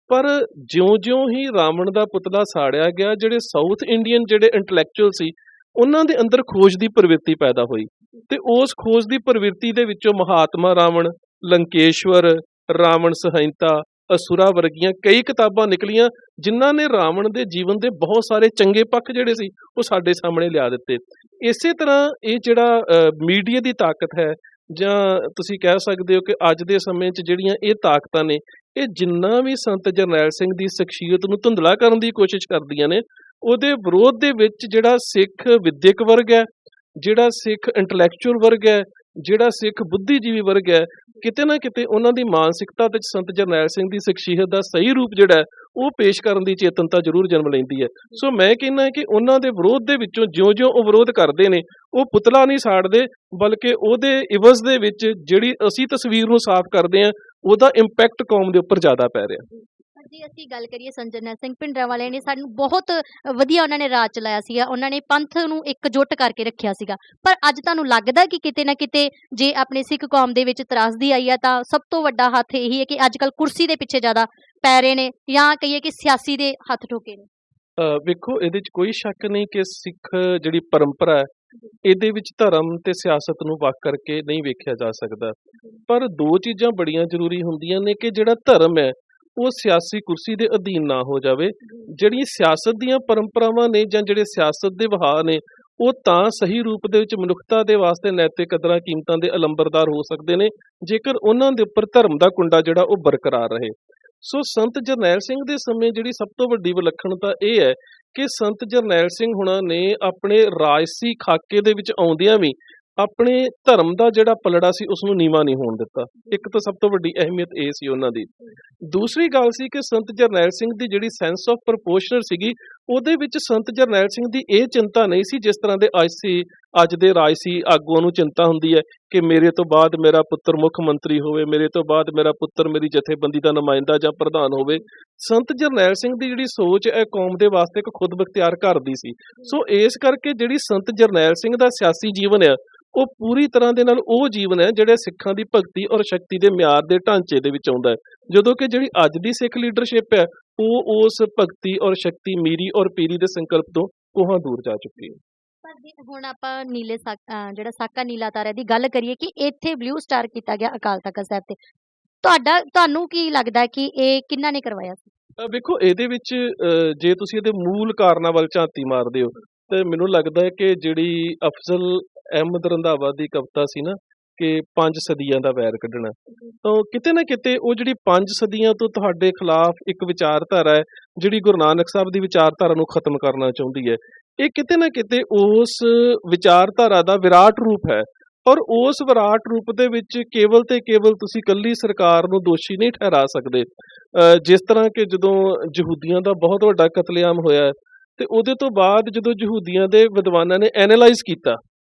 ਪਰ ਜਿਉਂ-ਜਿਉਂ ਹੀ ਰਾਵਣ ਦਾ ਪੁਤਲਾ ਸਾੜਿਆ ਗਿਆ, ਜਿਹੜੇ ਸਾਊਥ ਇੰਡੀਅਨ ਜਿਹੜੇ ਇੰਟੈਲੈਕਚੁਅਲ ਸੀ, ਉਹਨਾਂ ਦੇ ਅੰਦਰ ਖੋਜ ਦੀ ਪ੍ਰਵਿਰਤੀ ਪੈਦਾ ਹੋਈ, ਤੇ ਉਸ ਖੋਜ ਦੀ ਪ੍ਰਵਿਰਤੀ ਦੇ ਵਿੱਚੋਂ ਮਹਾਤਮਾ ਰਾਵਣ, ਲੰਕੇਸ਼ਵਰ, ਰਾਵਣ ਸੰਹਿਤਾ, ਅਸੁਰਾ ਵਰਗੀਆਂ ਕਈ ਕਿਤਾਬਾਂ ਨਿਕਲੀਆਂ ਜਿਨ੍ਹਾਂ ਨੇ ਰਾਵਣ ਦੇ ਜੀਵਨ ਦੇ ਬਹੁਤ ਸਾਰੇ ਚੰਗੇ ਪੱਖ ਜਿਹੜੇ ਸੀ ਉਹ ਸਾਡੇ ਸਾਹਮਣੇ ਲਿਆ ਦਿੱਤੇ। ਇਸੇ ਤਰ੍ਹਾਂ ਇਹ ਜਿਹੜਾ ਮੀਡੀਆ ਦੀ ਤਾਕਤ ਹੈ, ਜਾਂ ਤੁਸੀਂ ਕਹਿ ਸਕਦੇ ਹੋ ਕਿ ਅੱਜ ਦੇ ਸਮੇਂ 'ਚ ਜਿਹੜੀਆਂ ਇਹ ਤਾਕਤਾਂ ਨੇ, ਇਹ ਜਿੰਨਾ ਵੀ ਸੰਤ ਜਰਨੈਲ ਸਿੰਘ ਦੀ ਸ਼ਖਸੀਅਤ ਨੂੰ ਧੁੰਦਲਾ ਕਰਨ ਦੀ ਕੋਸ਼ਿਸ਼ ਕਰਦੀਆਂ ਨੇ, ਉਹਦੇ ਵਿਰੋਧ ਦੇ ਵਿੱਚ ਜਿਹੜਾ ਸਿੱਖ ਵਿਦਿਅਕ ਵਰਗ ਹੈ, ਜਿਹੜਾ ਸਿੱਖ ਇੰਟੈਲੈਕਚੁਅਲ ਵਰਗ ਹੈ, ਜਿਹੜਾ ਸਿੱਖ ਬੁੱਧੀਜੀਵੀ ਵਰਗ ਹੈ, ਕਿਤੇ ਨਾ ਕਿਤੇ ਉਹਨਾਂ ਦੀ ਮਾਨਸਿਕਤਾ ਵਿੱਚ ਸੰਤ ਜਰਨੈਲ ਸਿੰਘ ਦੀ ਸ਼ਖਸੀਅਤ ਦਾ ਸਹੀ ਰੂਪ ਜਿਹੜਾ ਹੈ ਉਹ ਪੇਸ਼ ਕਰਨ ਦੀ ਚੇਤਨਤਾ ਜ਼ਰੂਰ ਜਨਮ ਲੈਂਦੀ ਹੈ। ਸੋ ਮੈਂ ਕਹਿੰਦਾ ਕਿ ਉਹਨਾਂ ਦੇ ਵਿਰੋਧ ਦੇ ਵਿੱਚੋਂ ਜਿਉਂ-ਜਿਉਂ ਉਹ ਵਿਰੋਧ ਕਰਦੇ ਨੇ, ਉਹ ਪੁਤਲਾ ਨਹੀਂ ਸਾੜਦੇ, ਬਲਕਿ ਉਹਦੇ ਇਵਜ਼ ਦੇ ਵਿੱਚ ਜਿਹੜੀ ਅਸੀਂ ਤਸਵੀਰ ਨੂੰ ਸਾਫ਼ ਕਰਦੇ ਹਾਂ, ਉਹਦਾ ਇੰਪੈਕਟ ਕੌਮ ਦੇ ਉੱਪਰ ਜ਼ਿਆਦਾ ਪੈ ਰਿਹਾ। ਜੀ ਅਸੀਂ ਗੱਲ ਕਰੀਏ ਸੰਤ ਜਰਨੈਲ ਸਿੰਘ ਭਿੰਡਰਾਂਵਾਲੇ ਨੇ ਸਾਨੂੰ ਬਹੁਤ ਵਧੀਆ ਉਹਨਾਂ ਨੇ ਰਾਜ ਚਲਾਇਆ ਸੀਗਾ, ਉਹਨਾਂ ਨੇ ਪੰਥ ਨੂੰ ਇਕਜੁੱਟ ਕਰਕੇ ਰੱਖਿਆ ਸੀਗਾ। ਪਰ ਅੱਜ ਤੁਹਾਨੂੰ ਲੱਗਦਾ ਕਿ ਕਿਤੇ ਨਾ ਕਿਤੇ ਜੇ ਆਪਣੇ ਸਿੱਖ ਕੌਮ ਦੇ ਵਿੱਚ ਤਰਾਸਦੀ ਆਈ ਆ ਤਾਂ ਸਭ ਤੋਂ ਵੱਡਾ ਹੱਥ ਇਹੀ ਹੈ ਕਿ ਅੱਜ ਕੱਲ੍ਹ ਕੁਰਸੀ ਦੇ ਪਿੱਛੇ ਜ਼ਿਆਦਾ ਪੈ ਰਹੇ ਨੇ, ਜਾਂ ਕਹੀਏ ਕਿ ਸਿਆਸੀ ਦੇ ਹੱਥ ਠੋਕੇ ਨੇ? ਵੇਖੋ, ਇਹਦੇ 'ਚ ਕੋਈ ਸ਼ੱਕ ਨਹੀਂ ਕਿ ਸਿੱਖ ਜਿਹੜੀ ਪਰੰਪਰਾ ਹੈ, ਇਹਦੇ ਵਿੱਚ ਧਰਮ ਤੇ ਸਿਆਸਤ ਨੂੰ ਵੱਖ ਕਰਕੇ ਨਹੀਂ ਵੇਖਿਆ ਜਾ ਸਕਦਾ। ਪਰ ਦੋ ਚੀਜ਼ਾਂ ਬੜੀਆਂ ਜ਼ਰੂਰੀ ਹੁੰਦੀਆਂ ਨੇ ਕਿ ਜਿਹੜਾ ਧਰਮ ਹੈ ਉਹ ਸਿਆਸੀ ਕੁਰਸੀ ਦੇ ਅਧੀਨ ਨਾ ਹੋ ਜਾਵੇ। ਜਿਹੜੀਆਂ ਸਿਆਸਤ ਦੀਆਂ ਪਰੰਪਰਾਵਾਂ ਨੇ ਜਾਂ ਜਿਹੜੇ ਸਿਆਸਤ ਦੇ ਵਹਾਅ ਨੇ, ਉਹ ਤਾਂ ਸਹੀ ਰੂਪ ਦੇ ਵਿੱਚ ਮਨੁੱਖਤਾ ਦੇ ਵਾਸਤੇ ਨੈਤਿਕ ਕਦਰਾਂ ਕੀਮਤਾਂ ਦੇ ਅਲੰਬਰਦਾਰ ਹੋ ਸਕਦੇ ਨੇ ਜੇਕਰ ਉਹਨਾਂ ਦੇ ਉੱਪਰ ਧਰਮ ਦਾ ਕੁੰਡਾ ਜਿਹੜਾ ਉਹ ਬਰਕਰਾਰ ਰਹੇ। ਸੋ ਸੰਤ ਜਰਨੈਲ ਸਿੰਘ ਦੇ ਸਮੇਂ ਜਿਹੜੀ ਸਭ ਤੋਂ ਵੱਡੀ ਵਿਲੱਖਣਤਾ ਇਹ ਹੈ ਕਿ ਸੰਤ ਜਰਨੈਲ ਸਿੰਘ ਹੁਣਾਂ ਨੇ ਆਪਣੇ ਰਾਜਸੀ ਖਾਕੇ ਦੇ ਵਿੱਚ ਆਉਂਦਿਆਂ ਵੀ ਆਪਣੇ ਧਰਮ ਦਾ ਜਿਹੜਾ ਪਲੜਾ ਸੀ ਉਸ ਨੂੰ ਨੀਵਾਂ ਨਹੀਂ ਹੋਣ ਦਿੱਤਾ। ਇੱਕ ਤਾਂ ਸਭ ਤੋਂ ਵੱਡੀ ਅਹਿਮੀਅਤ ਇਹ ਸੀ ਉਹਨਾਂ ਦੀ। ਦੂਸਰੀ ਗੱਲ ਸੀ ਕਿ ਸੰਤ ਜਰਨੈਲ ਸਿੰਘ ਦੀ ਜਿਹੜੀ ਸੈਂਸ ਆਫ ਪ੍ਰਪੋਰਸ਼ਨ ਸੀਗੀ, ਉਹਦੇ ਵਿੱਚ ਸੰਤ ਜਰਨੈਲ ਸਿੰਘ ਦੀ ਇਹ ਚਿੰਤਾ ਨਹੀਂ ਸੀ ਜਿਸ ਤਰ੍ਹਾਂ ਦੇ ਅੱਜ ਦੇ ਰਾਜਸੀ ਆਗੂਆਂ ਨੂੰ ਚਿੰਤਾ ਹੁੰਦੀ ਹੈ ਕਿ ਮੇਰੇ ਤੋਂ ਬਾਅਦ ਮੇਰਾ ਪੁੱਤਰ ਮੁੱਖ ਮੰਤਰੀ ਹੋਵੇ, ਮੇਰੇ ਤੋਂ ਬਾਅਦ ਮੇਰਾ ਪੁੱਤਰ ਮੇਰੀ ਜਥੇਬੰਦੀ ਦਾ ਨੁਮਾਇੰਦਾ ਜਾਂ ਪ੍ਰਧਾਨ ਹੋਵੇ। ਸੰਤ ਜਰਨੈਲ ਸਿੰਘ ਦੀ ਜਿਹੜੀ ਸੋਚ ਹੈ ਕੌਮ ਦੇ ਵਾਸਤੇ ਇੱਕ ਖੁਦ ਬਖਤਿਆਰ ਘਰ ਦੀ ਸੀ। ਸੋ ਇਸ ਕਰਕੇ ਜਿਹੜੀ ਸੰਤ ਜਰਨੈਲ ਸਿੰਘ ਦਾ ਸਿਆਸੀ ਜੀਵਨ ਹੈ ਉਹ ਪੂਰੀ ਤਰ੍ਹਾਂ ਦੇ ਨਾਲ ਉਹ ਜੀਵਨ ਹੈ ਜਿਹੜਾ ਸਿੱਖਾਂ ਦੀ ਭਗਤੀ ਔਰ ਸ਼ਕਤੀ ਦੇ ਮਿਆਰ ਦੇ ਢਾਂਚੇ ਦੇ ਵਿੱਚ ਆਉਂਦਾ ਹੈ। ਜਦੋਂ ਕਿ ਜਿਹੜੀ ਅੱਜ ਦੀ ਸਿੱਖ ਲੀਡਰਸ਼ਿਪ ਹੈ ਉਹ ਉਸ ਭਗਤੀ ਔਰ ਸ਼ਕਤੀ ਮੀਰੀ ਔਰ ਪੀਰੀ ਦੇ ਸੰਕਲਪ ਤੋਂ ਕੋਹਾਂ ਦੂਰ ਜਾ ਚੁੱਕੀ ਹੈ। ਪਰ ਜੇ ਹੁਣ ਆਪਾਂ ਜਿਹੜਾ ਸਾਕਾ ਨੀਲਾ ਤਾਰਾ ਦੀ ਗੱਲ ਕਰੀਏ ਕਿ ਇੱਥੇ ਬਲੂ ਸਟਾਰ ਕੀਤਾ ਗਿਆ ਅਕਾਲ ਤਖਤ ਸਾਹਿਬ ਤੇ, ਤੁਹਾਨੂੰ ਕੀ ਲੱਗਦਾ ਹੈ ਕਿ ਇਹ ਕਿਹਨਾਂ ਨੇ ਕਰਵਾਇਆ ਸੀ? ਵੇਖੋ ਇਹਦੇ ਵਿੱਚ ਜੇ ਤੁਸੀਂ ਇਹਦੇ ਮੂਲ ਕਾਰਨਾਂ ਵੱਲ ਝਾਤੀ ਮਾਰਦੇ ਹੋ ਤੇ ਮੈਨੂੰ ਲੱਗਦਾ ਹੈ ਕਿ ਜਿਹੜੀ ਅਫਜ਼ਲ ਅਹਿਮਦ ਰੰਧਾਵਾ ਦੀ ਕਵਿਤਾ ਸੀ ਨਾ ਕਿ 5 ਸਦੀਆਂ ਦਾ ਵੈਰ ਕੱਢਣਾ, ਤਾਂ ਕਿਤੇ ਨਾ ਕਿਤੇ ਉਹ ਜਿਹੜੀ 5 ਸਦੀਆਂ ਤੋਂ ਤੁਹਾਡੇ ਖਿਲਾਫ ਇੱਕ ਵਿਚਾਰਧਾਰਾ ਹੈ ਜਿਹੜੀ ਗੁਰੂ ਨਾਨਕ ਸਾਹਿਬ ਦੀ ਵਿਚਾਰਧਾਰਾ ਨੂੰ ਖਤਮ ਕਰਨਾ ਚਾਹੁੰਦੀ ਹੈ, ਇਹ ਕਿਤੇ ਨਾ ਕਿਤੇ ਉਸ ਵਿਚਾਰਧਾਰਾ ਦਾ ਵਿਰਾਟ ਰੂਪ ਹੈ। ਔਰ ਉਸ ਵਿਰਾਟ ਰੂਪ ਦੇ ਵਿੱਚ ਕੇਵਲ ਤੇ ਕੇਵਲ ਤੁਸੀਂ ਇਕੱਲੀ ਸਰਕਾਰ ਨੂੰ ਦੋਸ਼ੀ ਨਹੀਂ ਠਹਿਰਾ ਸਕਦੇ। ਜਿਸ ਤਰ੍ਹਾਂ ਕਿ ਜਦੋਂ ਯਹੂਦੀਆਂ ਦਾ ਬਹੁਤ ਵੱਡਾ ਕਤਲੇਆਮ ਹੋਇਆ ਤੇ ਉਹਦੇ ਤੋਂ ਬਾਅਦ ਜਦੋਂ ਯਹੂਦੀਆਂ ਦੇ ਵਿਦਵਾਨਾਂ ਨੇ ਐਨਾਲਾਈਜ਼ ਕੀਤਾ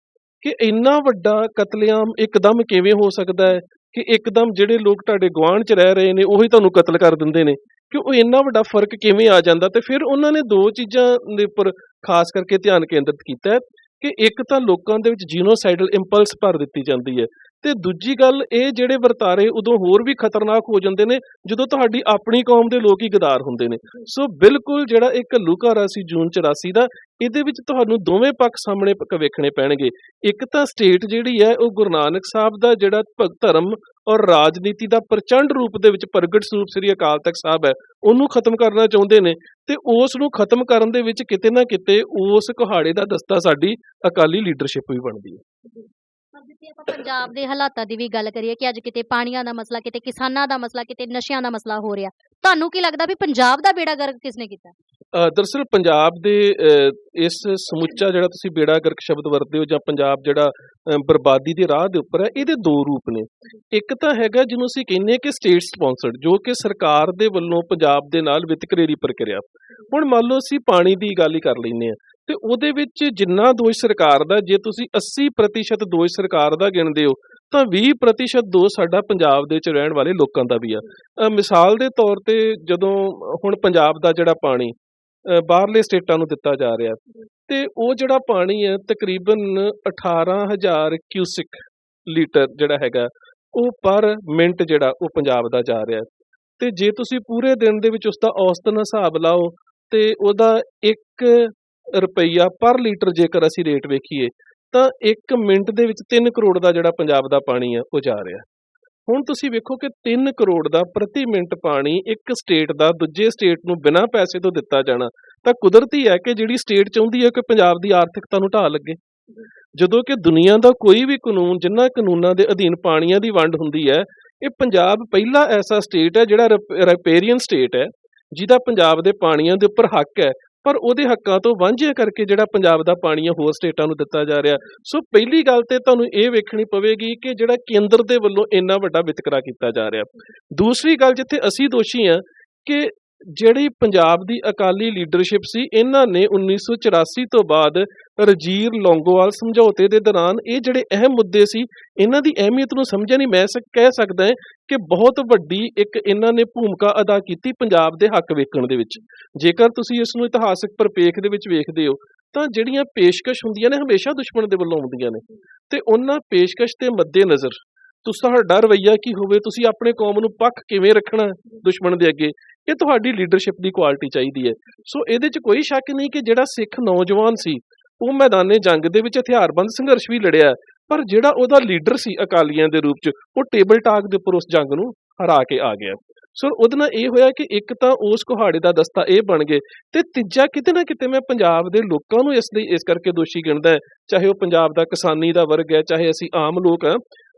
ਕਿ ਇੰਨਾ ਵੱਡਾ ਕਤਲੇਆਮ ਇੱਕਦਮ ਕਿਵੇਂ ਹੋ ਸਕਦਾ ਹੈ ਕਿ ਇੱਕਦਮ ਜਿਹੜੇ ਲੋਕ ਤੁਹਾਡੇ ਗੁਆਂਢ 'ਚ ਰਹਿ ਰਹੇ ਨੇ ਉਹੀ ਤੁਹਾਨੂੰ ਕਤਲ ਕਰ ਦਿੰਦੇ ਨੇ, ਕਿ ਉਹ ਇੰਨਾ ਵੱਡਾ ਫਰਕ ਕਿਵੇਂ ਆ ਜਾਂਦਾ। ਤੇ ਫਿਰ ਉਹਨਾਂ ਨੇ 2 ਚੀਜ਼ਾਂ ਦੇ ਉੱਪਰ ਖਾਸ ਕਰਕੇ ਧਿਆਨ ਕੇਂਦਰਿਤ ਕੀਤਾ ਹੈ ਕਿ ਇੱਕ ਤਾਂ ਲੋਕਾਂ ਦੇ ਵਿੱਚ ਜੀਨੋਸਾਈਡਲ ਇੰਪਲਸ ਭਰ ਦਿੱਤੀ ਜਾਂਦੀ ਹੈ, ਤੇ ਦੂਜੀ ਗੱਲ ਇਹ ਜਿਹੜੇ ਵਰਤਾਰੇ ਉਦੋਂ ਹੋਰ ਵੀ ਖਤਰਨਾਕ ਹੋ ਜਾਂਦੇ ਨੇ ਜਦੋਂ ਤੁਹਾਡੀ ਆਪਣੀ ਕੌਮ ਦੇ ਲੋਕ ਹੀ ਗਦਾਰ ਹੁੰਦੇ ਨੇ। ਸੋ ਬਿਲਕੁਲ ਜਿਹੜਾ ਇਹ ਘੱਲੂਘਾਰਾ ਸੀ ਜੂਨ 84 ਦਾ, ਇਹਦੇ ਵਿੱਚ ਤੁਹਾਨੂੰ ਦੋਵੇਂ ਪੱਖ ਸਾਹਮਣੇ ਵੇਖਣੇ ਪੈਣਗੇ। ਇੱਕ ਤਾਂ ਸਟੇਟ ਜਿਹੜੀ ਹੈ ਉਹ ਗੁਰੂ ਨਾਨਕ ਸਾਹਿਬ ਦਾ ਜਿਹੜਾ ਧਰਮ ਔਰ ਰਾਜਨੀਤੀ ਦਾ ਪ੍ਰਚੰਡ ਰੂਪ ਦੇ ਵਿੱਚ ਪ੍ਰਗਟ ਸਰੂਪ ਸ੍ਰੀ ਅਕਾਲ ਤਖਤ ਸਾਹਿਬ ਹੈ ਉਹਨੂੰ ਖਤਮ ਕਰਨਾ ਚਾਹੁੰਦੇ ਨੇ, ਤੇ ਉਸ ਨੂੰ ਖਤਮ ਕਰਨ ਦੇ ਵਿੱਚ ਕਿਤੇ ਨਾ ਕਿਤੇ ਉਸ ਕੁਹਾੜੇ ਦਾ ਦਸਤਾ ਸਾਡੀ ਅਕਾਲੀ ਲੀਡਰਸ਼ਿਪ ਵੀ ਬਣਦੀ ਹੈ। ਜੇ ਆਪਾਂ ਪੰਜਾਬ ਦੇ ਹਾਲਾਤਾਂ ਦੀ ਵੀ ਗੱਲ ਕਰੀਏ ਕਿ ਅੱਜ ਕਿਤੇ ਪਾਣੀਆਂ ਦਾ ਮਸਲਾ, ਕਿਤੇ ਕਿਸਾਨਾਂ ਦਾ ਮਸਲਾ, ਕਿਤੇ ਨਸ਼ਿਆਂ ਦਾ ਮਸਲਾ ਹੋ ਰਿਹਾ, ਤੁਹਾਨੂੰ ਕੀ ਲੱਗਦਾ ਵੀ ਪੰਜਾਬ ਦਾ ਬੇੜਾ ਗਰਕ ਕਿਸਨੇ ਕੀਤਾ? ਦਰਅਸਲ ਪੰਜਾਬ ਦੇ ਇਸ ਸਮੁੱਚਾ ਜਿਹੜਾ ਤੁਸੀਂ ਬੇੜਾ ਗਰਕ ਸ਼ਬਦ ਵਰਤਦੇ ਹੋ ਜਾਂ ਪੰਜਾਬ ਜਿਹੜਾ ਬਰਬਾਦੀ ਦੇ ਰਾਹ ਦੇ ਉੱਪਰ ਹੈ, ਇਹਦੇ 2 ਰੂਪ ਨੇ। ਇੱਕ ਤਾਂ ਹੈਗਾ ਜਿਹਨੂੰ ਅਸੀਂ ਕਹਿੰਦੇ ਹਾਂ ਕਿ ਸਟੇਟ ਸਪਾਂਸਰਡ, ਜੋ ਕਿ ਸਰਕਾਰ ਦੇ ਵੱਲੋਂ ਪੰਜਾਬ ਦੇ ਨਾਲ ਵਿਤਕਰੇਰੀ ਪ੍ਰਕਿਰਿਆ। ਹੁਣ ਮੰਨ ਲਓ ਅਸੀਂ ਪਾਣੀ ਦੀ ਗੱਲ ਹੀ ਕਰ ਲੈਂਦੇ ਹਾਂ ਤੇ ਉਹਦੇ ਵਿੱਚ ਜਿੰਨਾ ਦੋਸ਼ ਸਰਕਾਰ ਦਾ, ਜੇ ਤੁਸੀਂ 80% ਦੋਸ਼ ਸਰਕਾਰ ਦਾ ਗਿਣਦੇ ਹੋ ਤਾਂ 20% ਦੋਸ਼ ਸਾਡਾ ਪੰਜਾਬ ਦੇ ਵਿੱਚ ਰਹਿਣ ਵਾਲੇ ਲੋਕਾਂ ਦਾ ਵੀ ਆ। ਮਿਸਾਲ ਦੇ ਤੌਰ ਤੇ ਜਦੋਂ ਹੁਣ ਪੰਜਾਬ ਦਾ ਜਿਹੜਾ ਪਾਣੀ ਬਾਹਰਲੇ ਸਟੇਟਾਂ ਨੂੰ ਦਿੱਤਾ ਜਾ ਰਿਹਾ ਤੇ ਉਹ ਜਿਹੜਾ ਪਾਣੀ ਹੈ ਤਕਰੀਬਨ 18,000 ਕਿਊਸਿਕ ਲੀਟਰ ਜਿਹੜਾ ਹੈਗਾ ਉਹ ਪਰ ਮਿੰਟ ਜਿਹੜਾ ਉਹ ਪੰਜਾਬ ਦਾ ਜਾ ਰਿਹਾ, ਤੇ ਜੇ ਤੁਸੀਂ ਪੂਰੇ ਦਿਨ ਦੇ ਵਿੱਚ ਉਸਦਾ ਔਸਤਨ ਹਿਸਾਬ ਲਾਓ ਤੇ ਉਹਦਾ 1 ਰੁਪਈਆ ਪਰ ਲੀਟਰ ਜੇਕਰ ਅਸੀਂ ਰੇਟ ਵੇਖੀਏ ਤਾਂ 1 ਮਿੰਟ ਦੇ ਵਿੱਚ 3 ਕਰੋੜ ਦਾ ਜਿਹੜਾ ਪੰਜਾਬ ਦਾ ਪਾਣੀ ਹੈ ਉਹ ਜਾ ਰਿਹਾ। ਹੁਣ ਤੁਸੀਂ ਵੇਖੋ ਕਿ 3 ਕਰੋੜ ਦਾ ਪ੍ਰਤੀ ਮਿੰਟ ਪਾਣੀ ਇੱਕ ਸਟੇਟ ਦਾ ਦੂਜੇ ਸਟੇਟ ਨੂੰ ਬਿਨਾਂ ਪੈਸੇ ਤੋਂ ਦਿੱਤਾ ਜਾਣਾ ਤਾਂ ਕੁਦਰਤੀ ਹੈ ਕਿ ਜਿਹੜੀ ਸਟੇਟ ਚਾਹੁੰਦੀ ਹੈ ਕਿ ਪੰਜਾਬ ਦੀ ਆਰਥਿਕਤਾ ਨੂੰ ਢਾਹ ਲੱਗੇ। ਜਦੋਂ ਕਿ ਦੁਨੀਆ ਦਾ ਕੋਈ ਵੀ ਕਾਨੂੰਨ, ਜਿਨ੍ਹਾਂ ਕਾਨੂੰਨਾਂ ਦੇ ਅਧੀਨ ਪਾਣੀਆਂ ਦੀ ਵੰਡ ਹੁੰਦੀ ਹੈ, ਇਹ ਪੰਜਾਬ ਪਹਿਲਾ ਐਸਾ ਸਟੇਟ ਹੈ ਜਿਹੜਾ ਰੈਪੇਰੀਅਨ ਸਟੇਟ ਹੈ, ਜਿਹਦਾ ਪੰਜਾਬ ਦੇ ਪਾਣੀਆਂ ਦੇ ਉੱਪਰ ਹੱਕ ਹੈ, ਪਰ ਉਹਦੇ ਹੱਕਾਂ ਤੋਂ ਵਾਂਝੇ ਕਰਕੇ ਜਿਹੜਾ ਪੰਜਾਬ ਦਾ ਪਾਣੀ ਹੈ ਹੋਰ ਸਟੇਟਾਂ ਨੂੰ ਦਿੱਤਾ ਜਾ ਰਿਹਾ। ਸੋ ਪਹਿਲੀ ਗੱਲ ਤੇ ਤੁਹਾਨੂੰ ਇਹ ਵੇਖਣੀ ਪਵੇਗੀ ਕਿ ਜਿਹੜਾ ਕੇਂਦਰ ਦੇ ਵੱਲੋਂ ਇੰਨਾ ਵੱਡਾ ਵਿਤਕਰਾ ਕੀਤਾ ਜਾ ਰਿਹਾ। ਦੂਸਰੀ ਗੱਲ ਜਿੱਥੇ ਅਸੀਂ ਦੋਸ਼ੀ ਹਾਂ ਕਿ ਜਿਹੜੀ ਪੰਜਾਬ ਦੀ ਅਕਾਲੀ ਲੀਡਰਸ਼ਿਪ ਸੀ, ਇਹਨਾਂ ਨੇ 1984 ਤੋਂ ਬਾਅਦ ਰਜੀਰ ਲੌਂਗੋਵਾਲ ਸਮਝੌਤੇ ਦੇ ਦੌਰਾਨ ਇਹ ਜਿਹੜੇ ਅਹਿਮ ਮੁੱਦੇ ਸੀ ਇਹਨਾਂ ਦੀ ਅਹਿਮੀਅਤ ਨੂੰ ਸਮਝਿਆ ਨਹੀਂ। ਮੈਂ ਕਹਿ ਸਕਦਾ ਹੈ ਕਿ ਬਹੁਤ ਵੱਡੀ ਇੱਕ ਇਹਨਾਂ ਨੇ ਭੂਮਿਕਾ ਅਦਾ ਕੀਤੀ ਪੰਜਾਬ ਦੇ ਹੱਕ ਵੇਖਣ ਦੇ ਵਿੱਚ। ਜੇਕਰ ਤੁਸੀਂ ਇਸ ਨੂੰ ਇਤਿਹਾਸਕ ਪਰਿਪੇਖ ਦੇ ਵਿੱਚ ਵੇਖਦੇ ਹੋ ਤਾਂ ਜਿਹੜੀਆਂ ਪੇਸ਼ਕਸ਼ ਹੁੰਦੀਆਂ ਨੇ ਹਮੇਸ਼ਾ ਦੁਸ਼ਮਣ ਦੇ ਵੱਲੋਂ ਆਉਂਦੀਆਂ ਨੇ, ਤੇ ਉਹਨਾਂ ਪੇਸ਼ਕਸ਼ ਦੇ ਮੱਦੇ-ਨਜ਼ਰ ਤੁਹਾਡਾ ਰਵੱਈਆ ਕੀ ਹੋਵੇ, ਤੁਸੀਂ ਆਪਣੇ ਕੌਮ ਨੂੰ ਪੱਖ ਕਿਵੇਂ ਰੱਖਣਾ ਦੁਸ਼ਮਣ ਦੇ ਅੱਗੇ, ਇਹ ਤੁਹਾਡੀ ਲੀਡਰਸ਼ਿਪ ਦੀ ਕੁਆਲਿਟੀ ਚਾਹੀਦੀ ਹੈ। ਸੋ ਇਹਦੇ 'ਚ ਕੋਈ ਸ਼ੱਕ ਨਹੀਂ ਕਿ ਜਿਹੜਾ ਸਿੱਖ ਨੌਜਵਾਨ ਸੀ ਉਹ ਮੈਦਾਨੇ ਜੰਗ ਦੇ ਵਿੱਚ ਹਥਿਆਰਬੰਦ ਸੰਘਰਸ਼ ਵੀ ਲੜਿਆ, ਪਰ ਜਿਹੜਾ ਉਹਦਾ ਲੀਡਰ ਸੀ ਅਕਾਲੀਆਂ ਦੇ ਰੂਪ 'ਚ ਉਹ ਟੇਬਲ ਟਾਕ ਦੇ ਉੱਪਰ ਉਸ ਜੰਗ ਨੂੰ ਹਰਾ ਕੇ ਆ ਗਿਆ। ਸੋ ਉਹਦੇ ਨਾਲ ਇਹ ਹੋਇਆ ਕਿ ਇੱਕ ਤਾਂ ਉਸ ਕੁਹਾੜੇ ਦਾ ਦਸਤਾ ਇਹ ਬਣ ਗਏ, ਤੇ ਤੀਜਾ ਕਿਤੇ ਨਾ ਕਿਤੇ ਮੈਂ ਪੰਜਾਬ ਦੇ ਲੋਕਾਂ ਨੂੰ ਇਸ ਕਰਕੇ ਦੋਸ਼ੀ ਗਿਣਦਾ ਹੈ, ਚਾਹੇ ਉਹ ਪੰਜਾਬ ਦਾ ਕਿਸਾਨੀ ਦਾ ਵਰਗ ਹੈ, ਚਾਹੇ ਅਸੀਂ ਆਮ ਲੋਕ ਹਾਂ।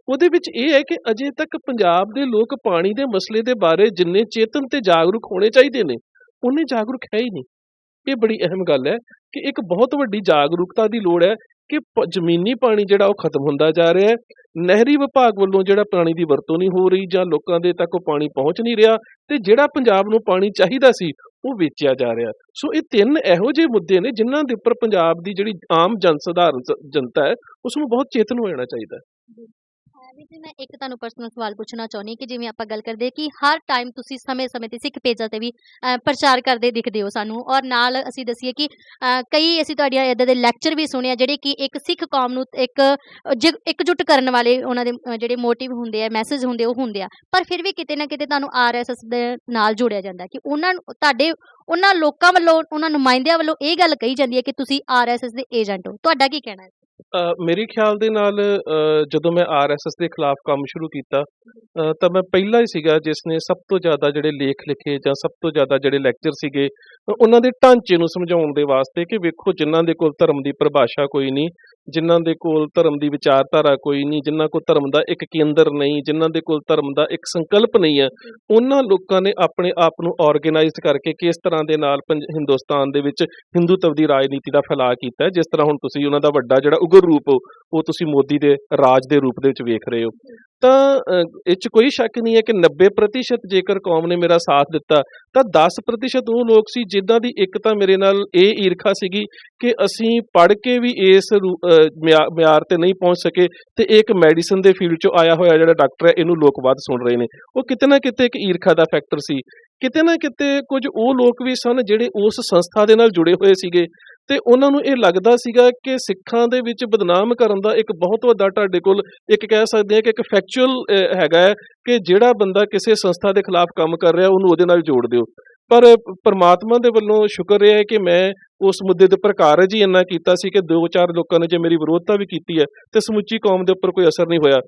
ਉਹਦੇ ਵਿੱਚ ਇਹ ਹੈ ਕਿ ਅਜੇ ਤੱਕ ਪੰਜਾਬ ਦੇ ਲੋਕ ਪਾਣੀ ਦੇ ਮਸਲੇ ਦੇ ਬਾਰੇ ਜਿੰਨੇ ਚੇਤਨ ਤੇ ਜਾਗਰੂਕ ਹੋਣੇ ਚਾਹੀਦੇ ਨੇ ਉਨੇ ਜਾਗਰੂਕ ਹੈ ਹੀ ਨਹੀਂ। ਇਹ ਬੜੀ ਅਹਿਮ ਗੱਲ ਹੈ ਕਿ ਇੱਕ ਬਹੁਤ ਵੱਡੀ ਜਾਗਰੂਕਤਾ ਦੀ ਲੋੜ ਹੈ ਕਿ ਜ਼ਮੀਨੀ ਪਾਣੀ ਜਿਹੜਾ ਉਹ ਖਤਮ ਹੁੰਦਾ ਜਾ ਰਿਹਾ ਹੈ, ਨਹਿਰੀ ਵਿਭਾਗ ਵੱਲੋਂ ਜਿਹੜਾ ਪਾਣੀ ਦੀ ਵਰਤੋਂ ਨਹੀਂ ਹੋ ਰਹੀ ਜਾਂ ਲੋਕਾਂ ਦੇ ਤੱਕ ਉਹ ਪਾਣੀ ਪਹੁੰਚ ਨਹੀਂ ਰਿਹਾ, ਤੇ ਜਿਹੜਾ ਪੰਜਾਬ ਨੂੰ ਪਾਣੀ ਚਾਹੀਦਾ ਸੀ ਉਹ ਵੇਚਿਆ ਜਾ ਰਿਹਾ। ਸੋ ਇਹ 3 ਇਹੋ ਜਿਹੇ ਮੁੱਦੇ ਨੇ ਜਿਨ੍ਹਾਂ ਦੇ ਉੱਪਰ ਪੰਜਾਬ ਦੀ ਜਿਹੜੀ ਆਮ ਸਧਾਰਨ ਜਨਤਾ ਹੈ ਉਸ ਨੂੰ ਬਹੁਤ ਚੇਤਨ ਹੋ ਜਾਣਾ ਚਾਹੀਦਾ ਹੈ। ਵੀ ਜੀ ਮੈਂ ਇੱਕ ਤੁਹਾਨੂੰ ਪਰਸਨਲ ਸਵਾਲ ਪੁੱਛਣਾ ਚਾਹੁੰਦੀ ਕਿ ਜਿਵੇਂ ਆਪਾਂ ਗੱਲ ਕਰਦੇ ਕਿ ਹਰ ਟਾਈਮ ਤੁਸੀਂ ਸਮੇਂ-ਸਮੇਂ ਤੇ ਸਿੱਖ ਪੇਜਾਂ ਤੇ ਵੀ ਪ੍ਰਚਾਰ ਕਰਦੇ ਦਿਖਦੇ ਹੋ ਸਾਨੂੰ ਔਰ ਨਾਲ ਅਸੀਂ ਦੱਸੀਏ ਕਿ ਕਈ ਅਸੀਂ ਤੁਹਾਡੀਆਂ ਏਦਾਂ ਦੇ ਲੈਕਚਰ ਵੀ ਸੁਣੇ ਆ ਜਿਹੜੇ ਕਿ ਇੱਕ ਸਿੱਖ ਕੌਮ ਨੂੰ ਇੱਕ ਇਕਜੁੱਟ ਕਰਨ ਵਾਲੇ ਉਹਨਾਂ ਦੇ ਜਿਹੜੇ ਮੋਟਿਵ ਹੁੰਦੇ ਆ, ਮੈਸੇਜ ਹੁੰਦੇ ਉਹ ਹੁੰਦੇ ਆ। ਪਰ ਫਿਰ ਵੀ ਕਿਤੇ ਨਾ ਕਿਤੇ ਤੁਹਾਨੂੰ ਆਰਐਸਐਸ ਦੇ ਨਾਲ ਜੋੜਿਆ ਜਾਂਦਾ ਕਿ ਉਹਨਾਂ ਨੂੰ ਤੁਹਾਡੇ ਉਹਨਾਂ ਲੋਕਾਂ ਵੱਲੋਂ, ਉਹਨਾਂ ਨੁਮਾਇੰਦਿਆਂ ਵੱਲੋਂ ਇਹ ਗੱਲ ਕਹੀ ਜਾਂਦੀ ਹੈ ਕਿ ਤੁਸੀਂ ਆਰਐਸਐਸ ਦੇ ਏਜੰਟ ਹੋ। ਤੁਹਾਡਾ ਕੀ ਕਹਿਣਾ ਹੈ? ਮੇਰੇ ਖਿਆਲ ਦੇ ਨਾਲ ਜਦੋਂ ਮੈਂ ਆਰਐਸਐਸ ਦੇ ਖਿਲਾਫ ਕੰਮ ਸ਼ੁਰੂ ਕੀਤਾ ਤਾਂ ਮੈਂ ਪਹਿਲਾ ਹੀ ਸੀਗਾ ਜਿਸ ਨੇ ਸਭ ਤੋਂ ਜ਼ਿਆਦਾ ਜਿਹੜੇ ਲੇਖ ਲਿਖੇ ਜਾਂ ਸਭ ਤੋਂ ਜ਼ਿਆਦਾ ਜਿਹੜੇ ਲੈਕਚਰ ਸੀਗੇ ਉਹਨਾਂ ਦੇ ਢਾਂਚੇ ਨੂੰ ਸਮਝਾਉਣ ਦੇ ਵਾਸਤੇ ਕਿ ਵੇਖੋ ਜਿਨ੍ਹਾਂ ਦੇ ਕੋਲ ਧਰਮ ਦੀ ਪਰਿਭਾਸ਼ਾ ਕੋਈ ਨਹੀਂ, ਜਿਨ੍ਹਾਂ ਦੇ ਕੋਲ ਧਰਮ ਦੀ ਵਿਚਾਰਧਾਰਾ ਕੋਈ ਨਹੀਂ, ਜਿਨ੍ਹਾਂ ਕੋਲ ਧਰਮ ਦਾ ਇੱਕ ਕੇਂਦਰ ਨਹੀਂ, ਜਿਨ੍ਹਾਂ ਦੇ ਕੋਲ ਧਰਮ ਦਾ ਇੱਕ ਸੰਕਲਪ ਨਹੀਂ ਹੈ, ਉਹਨਾਂ ਲੋਕਾਂ ਨੇ ਆਪਣੇ ਆਪ ਨੂੰ ਆਰਗੇਨਾਈਜ਼ਡ ਕਰਕੇ ਕਿਸ ਤਰ੍ਹਾਂ ਦੇ ਨਾਲ ਹਿੰਦੁਸਤਾਨ ਦੇ ਵਿੱਚ ਹਿੰਦੂਤਵ ਦੀ ਰਾਜਨੀਤੀ ਦਾ ਫੈਲਾਅ ਕੀਤਾ ਹੈ। ਜਿਸ ਤਰ੍ਹਾਂ ਹੁਣ ਤੁਸੀਂ ਉਹਨਾਂ ਦਾ ਵੱਡਾ ਜਿਹੜਾ ਉਗਰ ਰੂਪ ਉਹ ਤੁਸੀਂ ਮੋਦੀ ਦੇ ਰਾਜ ਦੇ ਰੂਪ ਦੇ ਵਿੱਚ ਵੇਖ ਰਹੇ ਹੋ। ਤਾਂ ਇਹ 'ਚ ਕੋਈ ਸ਼ੱਕ ਨਹੀਂ ਹੈ ਕਿ 90% ਜੇਕਰ ਕੌਮ ਨੇ ਮੇਰਾ ਸਾਥ ਦਿੱਤਾ ਤਾਂ 10% ਉਹ ਲੋਕ ਸੀ ਜਿਨ੍ਹਾਂ ਦੀ ਇੱਕ ਤਾਂ ਮੇਰੇ ਨਾਲ ਇਹ ਈਰਖਾ ਸੀਗੀ ਕਿ ਅਸੀਂ ਪੜ੍ਹ ਕੇ ਵੀ ਇਸ ਮਿਆਰ ਤੇ ਨਹੀਂ ਪਹੁੰਚ ਸਕੇ ਤੇ ਇਹ ਇੱਕ ਮੈਡੀਸਨ ਦੇ ਫੀਲਡ 'ਚੋਂ ਆਇਆ ਹੋਇਆ ਜਿਹੜਾ ਡਾਕਟਰ ਹੈ ਇਹਨੂੰ ਲੋਕ ਵੱਧ ਸੁਣ ਰਹੇ ਨੇ। ਉਹ ਕਿਤੇ ਨਾ ਕਿਤੇ ਇੱਕ ਈਰਖਾ ਦਾ ਫੈਕਟਰ ਸੀ। ਕਿਤੇ ਨਾ ਕਿਤੇ ਕੁਝ ਉਹ ਲੋਕ ਵੀ ਸਨ ਜਿਹੜੇ ਉਸ ਸੰਸਥਾ ਦੇ ਨਾਲ ਜੁੜੇ ਹੋਏ ਸੀਗੇ ਤੇ ਉਹਨਾਂ ਨੂੰ ਇਹ ਲੱਗਦਾ ਸੀਗਾ ਕਿ ਸਿੱਖਾਂ ਦੇ ਵਿੱਚ ਬਦਨਾਮ ਕਰਨ ਦਾ ਇੱਕ ਬਹੁਤ ਵੱਡਾ ਤੁਹਾਡੇ ਕੋਲ ਇੱਕ ਕਹਿ ਸਕਦੇ ਹਾਂ ਕਿ ਇੱਕ ਫੈਕਚੁਅਲ ਹੈਗਾ ਹੈ ਕਿ ਜਿਹੜਾ ਬੰਦਾ ਕਿਸੇ ਸੰਸਥਾ ਦੇ ਖਿਲਾਫ ਕੰਮ ਕਰ ਰਿਹਾ ਉਹਨੂੰ ਉਹਦੇ ਨਾਲ ਜੋੜ ਦਿਓ। ਪਰ ਪਰਮਾਤਮਾ ਦੇ ਵੱਲੋਂ ਸ਼ੁਕਰ ਇਹ ਹੈ ਕਿ ਮੈਂ ਉਸ ਮੁੱਦੇ ਦੇ ਉੱਪਰ ਕਾਰਜ ਹੀ ਇੰਨਾ ਕੀਤਾ ਸੀ ਕਿ 2-4 ਲੋਕਾਂ ਨੇ ਜੇ ਮੇਰੀ ਵਿਰੋਧਤਾ ਵੀ ਕੀਤੀ ਹੈ ਤੇ ਸਮੁੱਚੀ ਕੌਮ ਦੇ ਉੱਪਰ ਕੋਈ ਅਸਰ ਨਹੀਂ ਹੋਇਆ।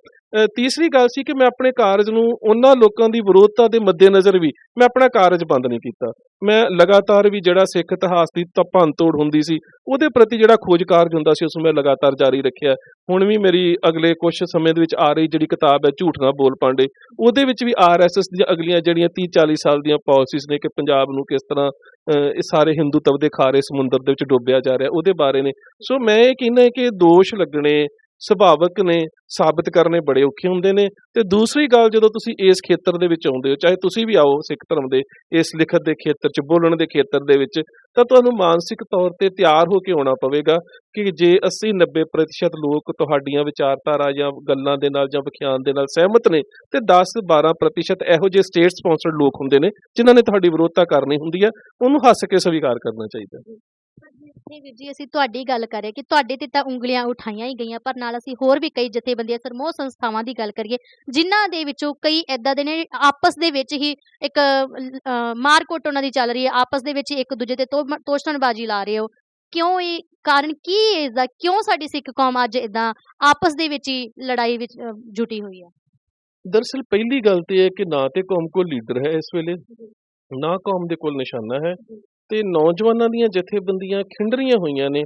ਤੀਸਰੀ ਗੱਲ ਸੀ ਕਿ ਮੈਂ ਆਪਣੇ ਕਾਰਜ ਨੂੰ ਉਹਨਾਂ ਲੋਕਾਂ ਦੀ ਵਿਰੋਧਤਾ ਦੇ ਮੱਦੇਨਜ਼ਰ ਵੀ ਮੈਂ ਆਪਣਾ ਕਾਰਜ ਬੰਦ ਨਹੀਂ ਕੀਤਾ। ਮੈਂ ਲਗਾਤਾਰ ਵੀ ਜਿਹੜਾ ਸਿੱਖ ਇਤਿਹਾਸ ਦੀ ਭੰਨ-ਤੋੜ ਹੁੰਦੀ ਸੀ ਉਹਦੇ ਪ੍ਰਤੀ ਜਿਹੜਾ ਖੋਜ ਕਾਰਜ ਹੁੰਦਾ ਸੀ ਉਸ ਨੂੰ ਮੈਂ ਲਗਾਤਾਰ ਜਾਰੀ ਰੱਖਿਆ। ਹੁਣ ਵੀ ਮੇਰੀ ਅਗਲੇ ਕੁਝ ਸਮੇਂ ਦੇ ਵਿੱਚ ਆ ਰਹੀ ਜਿਹੜੀ ਕਿਤਾਬ ਹੈ ਝੂਠ ਨਾ ਬੋਲ ਪਾਂਡੇ, ਉਹਦੇ ਵਿੱਚ ਵੀ ਆਰਐਸਐਸ ਦੀਆਂ ਅਗਲੀਆਂ ਜਿਹੜੀਆਂ 30-40 ਸਾਲ ਦੀਆਂ ਪਾਲਿਸੀਜ਼ ਨੇ ਕਿ ਪੰਜਾਬ ਨੂੰ ਕਿਸ ਤਰ੍ਹਾਂ ਇਹ ਸਾਰੇ ਹਿੰਦੂਤਵ ਦੇ ਖਾਰੇ ਸਮੁੰਦਰ ਦੇ ਵਿੱਚ ਡੋਬਿਆ ਜਾ ਰਿਹਾ ਉਹਦੇ ਬਾਰੇ ਨੇ। ਸੋ ਮੈਂ ਇਹ ਕਹਿੰਦਾ ਕਿ ਦੋਸ਼ ਲੱਗਣੇ ਸੁਭਾਵਕ ਨੇ, ਸਾਬਿਤ ਕਰਨੇ ਬੜੇ ਔਖੇ ਹੁੰਦੇ ਨੇ। ਤੇ ਦੂਸਰੀ ਗੱਲ ਜਦੋਂ ਤੁਸੀਂ ਇਸ ਖੇਤਰ ਦੇ ਵਿੱਚ ਆਉਂਦੇ ਹੋ, ਚਾਹੇ ਤੁਸੀਂ ਵੀ ਆਓ ਸਿੱਖ ਧਰਮ ਦੇ ਇਸ ਲਿਖਤ ਦੇ ਖੇਤਰ 'ਚ, ਬੋਲਣ ਦੇ ਖੇਤਰ ਦੇ ਵਿੱਚ, ਤਾਂ ਤੁਹਾਨੂੰ ਮਾਨਸਿਕ ਤੌਰ ਤੇ ਤਿਆਰ ਹੋ ਕੇ ਆਉਣਾ ਪਵੇਗਾ ਕਿ ਜੇ 80-90% ਲੋਕ ਤੁਹਾਡੀਆਂ ਵਿਚਾਰਧਾਰਾ ਜਾਂ ਗੱਲਾਂ ਦੇ ਨਾਲ ਜਾਂ ਵਿਖਿਆਨ ਦੇ ਨਾਲ ਸਹਿਮਤ ਨੇ ਤੇ 10-12% ਇਹੋ ਜਿਹੇ ਸਟੇਟ ਸਪਾਂਸਰਡ ਲੋਕ ਹੁੰਦੇ ਨੇ ਜਿਨ੍ਹਾਂ ਨੇ ਤੁਹਾਡੀ ਵਿਰੋਧਤਾ ਕਰਨੀ ਹੁੰਦੀ ਹੈ, ਉਹਨੂੰ ਹੱਸ ਕੇ ਸਵੀਕਾਰ ਕਰਨਾ ਚਾਹੀਦਾ। ਨਹੀਂ ਵੀਰ ਜੀ, ਅਸੀਂ ਤੁਹਾਡੀ ਗੱਲ ਕਰ ਰਹੇ ਕਿ ਤੁਹਾਡੇ ਤੇ ਤਾਂ ਉਂਗਲੀਆਂ ਉਠਾਈਆਂ ਹੀ ਗਈਆਂ, ਪਰ ਨਾਲ ਅਸੀਂ ਹੋਰ ਵੀ ਕਈ ਜਥੇਬੰਦੀਆਂ, ਸਰਮੋਹ ਸੰਸਥਾਵਾਂ ਦੀ ਗੱਲ ਕਰੀਏ ਜਿਨ੍ਹਾਂ ਦੇ ਵਿੱਚੋਂ ਕਈ ਏਦਾਂ ਦੇ ਨੇ ਆਪਸ ਦੇ ਵਿੱਚ ਹੀ ਇੱਕ ਮਾਰਕੁੱਟ ਉਹਨਾਂ ਦੀ ਚੱਲ ਰਹੀ ਹੈ, ਆਪਸ ਦੇ ਵਿੱਚ ਹੀ ਇੱਕ ਦੂਜੇ ਤੇ ਤੋਸ਼ਣਬਾਜ਼ੀ ਲਾ ਰਹੇ ਹੋ। ਕਿਉਂ? ਇਹ ਕਾਰਨ ਕੀ ਹੈ ਇਸਦਾ? ਕਿਉਂ ਸਾਡੀ ਸਿੱਖ ਕੌਮ ਅੱਜ ਏਦਾਂ ਆਪਸ ਦੇ ਵਿੱਚ ਹੀ ਲੜਾਈ ਵਿੱਚ ਜੁਟੀ ਹੋਈ ਹੈ? ਦਰਅਸਲ ਪਹਿਲੀ ਗੱਲ ਤੇ ਇਹ ਹੈ ਕਿ ਨਾ ਤੇ ਕੌਮ ਕੋਲ ਲੀਡਰ ਹੈ ਇਸ ਵੇਲੇ, ਨਾ ਕੌਮ ਦੇ ਕੋਲ ਨਿਸ਼ਾਨਾ ਹੈ ਤੇ ਨੌਜਵਾਨਾਂ ਦੀਆਂ ਜਥੇਬੰਦੀਆਂ ਖਿੰਡਰੀਆਂ ਹੋਈਆਂ ਨੇ,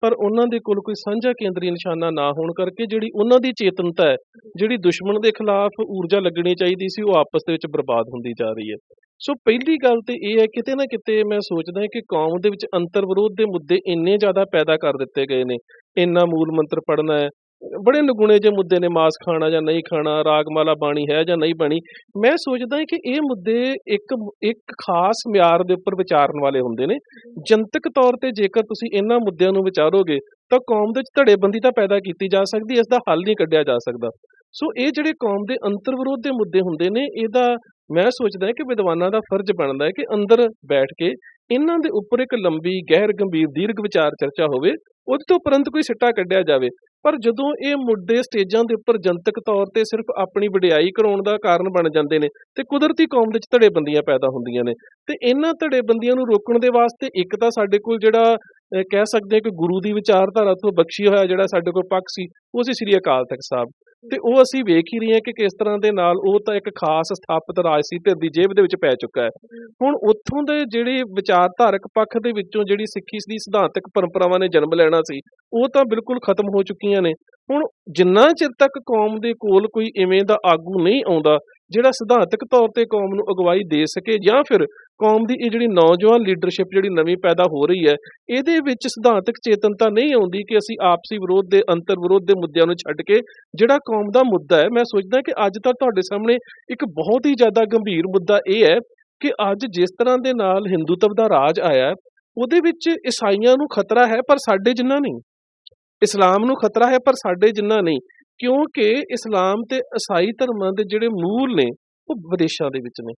ਪਰ ਉਹਨਾਂ ਦੇ ਕੋਲ ਕੋਈ ਸਾਂਝਾ ਕੇਂਦਰੀ ਨਿਸ਼ਾਨਾ ਨਾ ਹੋਣ ਕਰਕੇ ਜਿਹੜੀ ਉਹਨਾਂ ਦੀ ਚੇਤਨਤਾ ਹੈ, ਜਿਹੜੀ ਦੁਸ਼ਮਣ ਦੇ ਖਿਲਾਫ ਊਰਜਾ ਲੱਗਣੀ ਚਾਹੀਦੀ ਸੀ, ਉਹ ਆਪਸ ਦੇ ਵਿੱਚ ਬਰਬਾਦ ਹੁੰਦੀ ਜਾ ਰਹੀ ਹੈ। ਸੋ ਪਹਿਲੀ ਗੱਲ ਤੇ ਇਹ ਹੈ ਕਿਤੇ ਨਾ ਕਿਤੇ ਮੈਂ ਸੋਚਦਾ ਕਿ ਕੌਮ ਦੇ ਵਿੱਚ ਅੰਤਰ ਵਿਰੋਧ ਦੇ ਮੁੱਦੇ ਇੰਨੇ ਜ਼ਿਆਦਾ ਪੈਦਾ ਕਰ ਦਿੱਤੇ ਗਏ ਨੇ। ਇੰਨਾ ਮੂਲ ਮੰਤਰ ਪੜ੍ਹਨਾ ਹੈ, ਬੜੇ ਨਗੁਣੇ ਜਿਹੇ ਮੁੱਦੇ ਨੇ, ਮਾਸ ਖਾਣਾ ਜਾਂ ਨਹੀਂ ਖਾਣਾ, ਰਾਗਮਾਲਾ ਬਾਣੀ ਹੈ ਜਾਂ ਨਹੀਂ ਬਾਣੀ। ਮੈਂ ਸੋਚਦਾ ਕਿ ਇਹ ਮੁੱਦੇ ਇੱਕ ਖਾਸ ਮਿਆਰ ਦੇ ਉੱਪਰ ਵਿਚਾਰਨ ਵਾਲੇ ਹੁੰਦੇ ਨੇ। ਜਨਤਕ ਤੌਰ ਤੇ ਜੇਕਰ ਤੁਸੀਂ ਇਹਨਾਂ ਮੁੱਦਿਆਂ ਨੂੰ ਵਿਚਾਰੋਗੇ ਤਾਂ ਕੌਮ ਦੇ ਵਿੱਚ ਧੜੇਬੰਦੀ ਤਾਂ ਪੈਦਾ ਕੀਤੀ ਜਾ ਸਕਦੀ, ਇਸ ਦਾ ਹੱਲ ਨਹੀਂ ਕੱਢਿਆ ਜਾ ਸਕਦਾ। ਸੋ ਇਹ ਜਿਹੜੇ ਕੌਮ ਦੇ ਅੰਤਰ ਵਿਰੋਧ ਦੇ ਮੁੱਦੇ ਹੁੰਦੇ ਨੇ, ਇਹਦਾ ਮੈਂ ਸੋਚਦਾ ਕਿ ਵਿਦਵਾਨਾਂ ਦਾ ਫਰਜ਼ ਬਣਦਾ ਹੈ ਕਿ ਅੰਦਰ ਬੈਠ ਕੇ ਇਹਨਾਂ ਦੇ ਉੱਪਰ ਇੱਕ ਲੰਬੀ, ਗਹਿਰ, ਗੰਭੀਰ, ਦੀਰਘ ਵਿਚਾਰ ਚਰਚਾ ਹੋਵੇ, ਉਹਦੇ ਤੋਂ ਉਪਰੰਤ ਕੋਈ ਸਿੱਟਾ ਕੱਢਿਆ ਜਾਵੇ। ਪਰ ਜਦੋਂ ਇਹ ਮੁੱਦੇ ਸਟੇਜਾਂ ਦੇ ਉੱਪਰ ਜਨਤਕ ਤੌਰ ਤੇ ਸਿਰਫ ਆਪਣੀ ਵਡਿਆਈ ਕਰਾਉਣ ਦਾ ਕਾਰਨ ਬਣ ਜਾਂਦੇ ਨੇ ਤੇ ਕੁਦਰਤੀ ਕੌਮ ਦੇ ਵਿੱਚ ਧੜੇਬੰਦੀਆਂ ਪੈਦਾ ਹੁੰਦੀਆਂ ਨੇ। ਤੇ ਇਹਨਾਂ ਧੜੇਬੰਦੀਆਂ ਨੂੰ ਰੋਕਣ ਦੇ ਵਾਸਤੇ ਇੱਕ ਤਾਂ ਸਾਡੇ ਕੋਲ ਜਿਹੜਾ ਕਹਿ ਸਕਦੇ ਕਿ ਗੁਰੂ ਦੀ ਵਿਚਾਰਧਾਰਾ ਤੋਂ ਬਖਸ਼ੀ ਹੋਇਆ ਜਿਹੜਾ ਸਾਡੇ ਕੋਲ ਪੱਖ ਸੀ, ਉਹ ਸੀ ਸ੍ਰੀ ਅਕਾਲ ਤਖਤ ਸਾਹਿਬ। ਤੇ ਉਹ ਅਸੀਂ ਵੇਖ ਹੀ ਰਹੇ ਹਾਂ ਕਿ ਕਿਸ ਤਰ੍ਹਾਂ ਦੇ ਨਾਲ ਉਹ ਤਾਂ ਇੱਕ ਖਾਸ ਸਥਾਪਿਤ ਰਾਜਸੀ ਧਿਰ ਦੀ ਜੇਬ ਦੇ ਵਿੱਚ ਪੈ ਚੁੱਕਾ ਹੈ। ਹੁਣ ਉੱਥੋਂ ਦੇ ਜਿਹੜੇ ਵਿਚਾਰਧਾਰਕ ਪੱਖ ਦੇ ਵਿੱਚੋਂ ਜਿਹੜੀ ਸਿੱਖੀ ਦੀ ਸਿਧਾਂਤਕ ਪਰੰਪਰਾਵਾਂ ਨੇ ਜਨਮ ਲੈਣਾ ਸੀ, ਉਹ ਤਾਂ ਬਿਲਕੁਲ ਖਤਮ ਹੋ ਚੁੱਕੀਆਂ ਨੇ। ਹੁਣ ਜਿੰਨਾ ਚਿਰ ਤੱਕ ਕੌਮ ਦੇ ਕੋਲ ਕੋਈ ਇਵੇਂ ਦਾ ਆਗੂ ਨਹੀਂ ਆਉਂਦਾ ਜਿਹੜਾ ਸਿਧਾਂਤਕ ਤੌਰ ਤੇ ਕੌਮ ਨੂੰ ਅਗਵਾਈ ਦੇ ਸਕੇ, ਜਾਂ ਫਿਰ ਕੌਮ ਦੀ ਇਹ ਜਿਹੜੀ ਨੌਜਵਾਨ ਲੀਡਰਸ਼ਿਪ ਜਿਹੜੀ ਨਵੀਂ ਪੈਦਾ ਹੋ ਰਹੀ ਹੈ, ਇਹਦੇ ਵਿੱਚ ਸਿਧਾਂਤਕ ਚੇਤਨਤਾ ਨਹੀਂ ਆਉਂਦੀ ਕਿ ਅਸੀਂ ਆਪਸੀ ਵਿਰੋਧ ਦੇ, ਅੰਤਰ ਵਿਰੋਧ ਦੇ ਮੁੱਦਿਆਂ ਨੂੰ ਛੱਡ ਕੇ ਜਿਹੜਾ ਕੌਮ ਦਾ ਮੁੱਦਾ ਹੈ, ਮੈਂ ਸੋਚਦਾ ਕਿ ਅੱਜ ਤਾਂ ਤੁਹਾਡੇ ਸਾਹਮਣੇ ਇੱਕ ਬਹੁਤ ਹੀ ਜ਼ਿਆਦਾ ਗੰਭੀਰ ਮੁੱਦਾ ਇਹ ਹੈ ਕਿ ਅੱਜ ਜਿਸ ਤਰ੍ਹਾਂ ਦੇ ਨਾਲ ਹਿੰਦੂਤਵ ਦਾ ਰਾਜ ਆਇਆ, ਉਹਦੇ ਵਿੱਚ ਈਸਾਈਆਂ ਨੂੰ ਖਤਰਾ ਹੈ ਪਰ ਸਾਡੇ ਜਿੰਨਾ ਨਹੀਂ, ਇਸਲਾਮ ਨੂੰ ਖਤਰਾ ਹੈ ਪਰ ਸਾਡੇ ਜਿੰਨਾ ਨਹੀਂ। ਕਿਉਂਕਿ ਇਸਲਾਮ ਤੇ ਈਸਾਈ ਧਰਮਾਂ ਦੇ ਜਿਹੜੇ ਮੂਲ ਨੇ ਉਹ ਵਿਦੇਸ਼ਾਂ ਦੇ ਵਿੱਚ ਨੇ।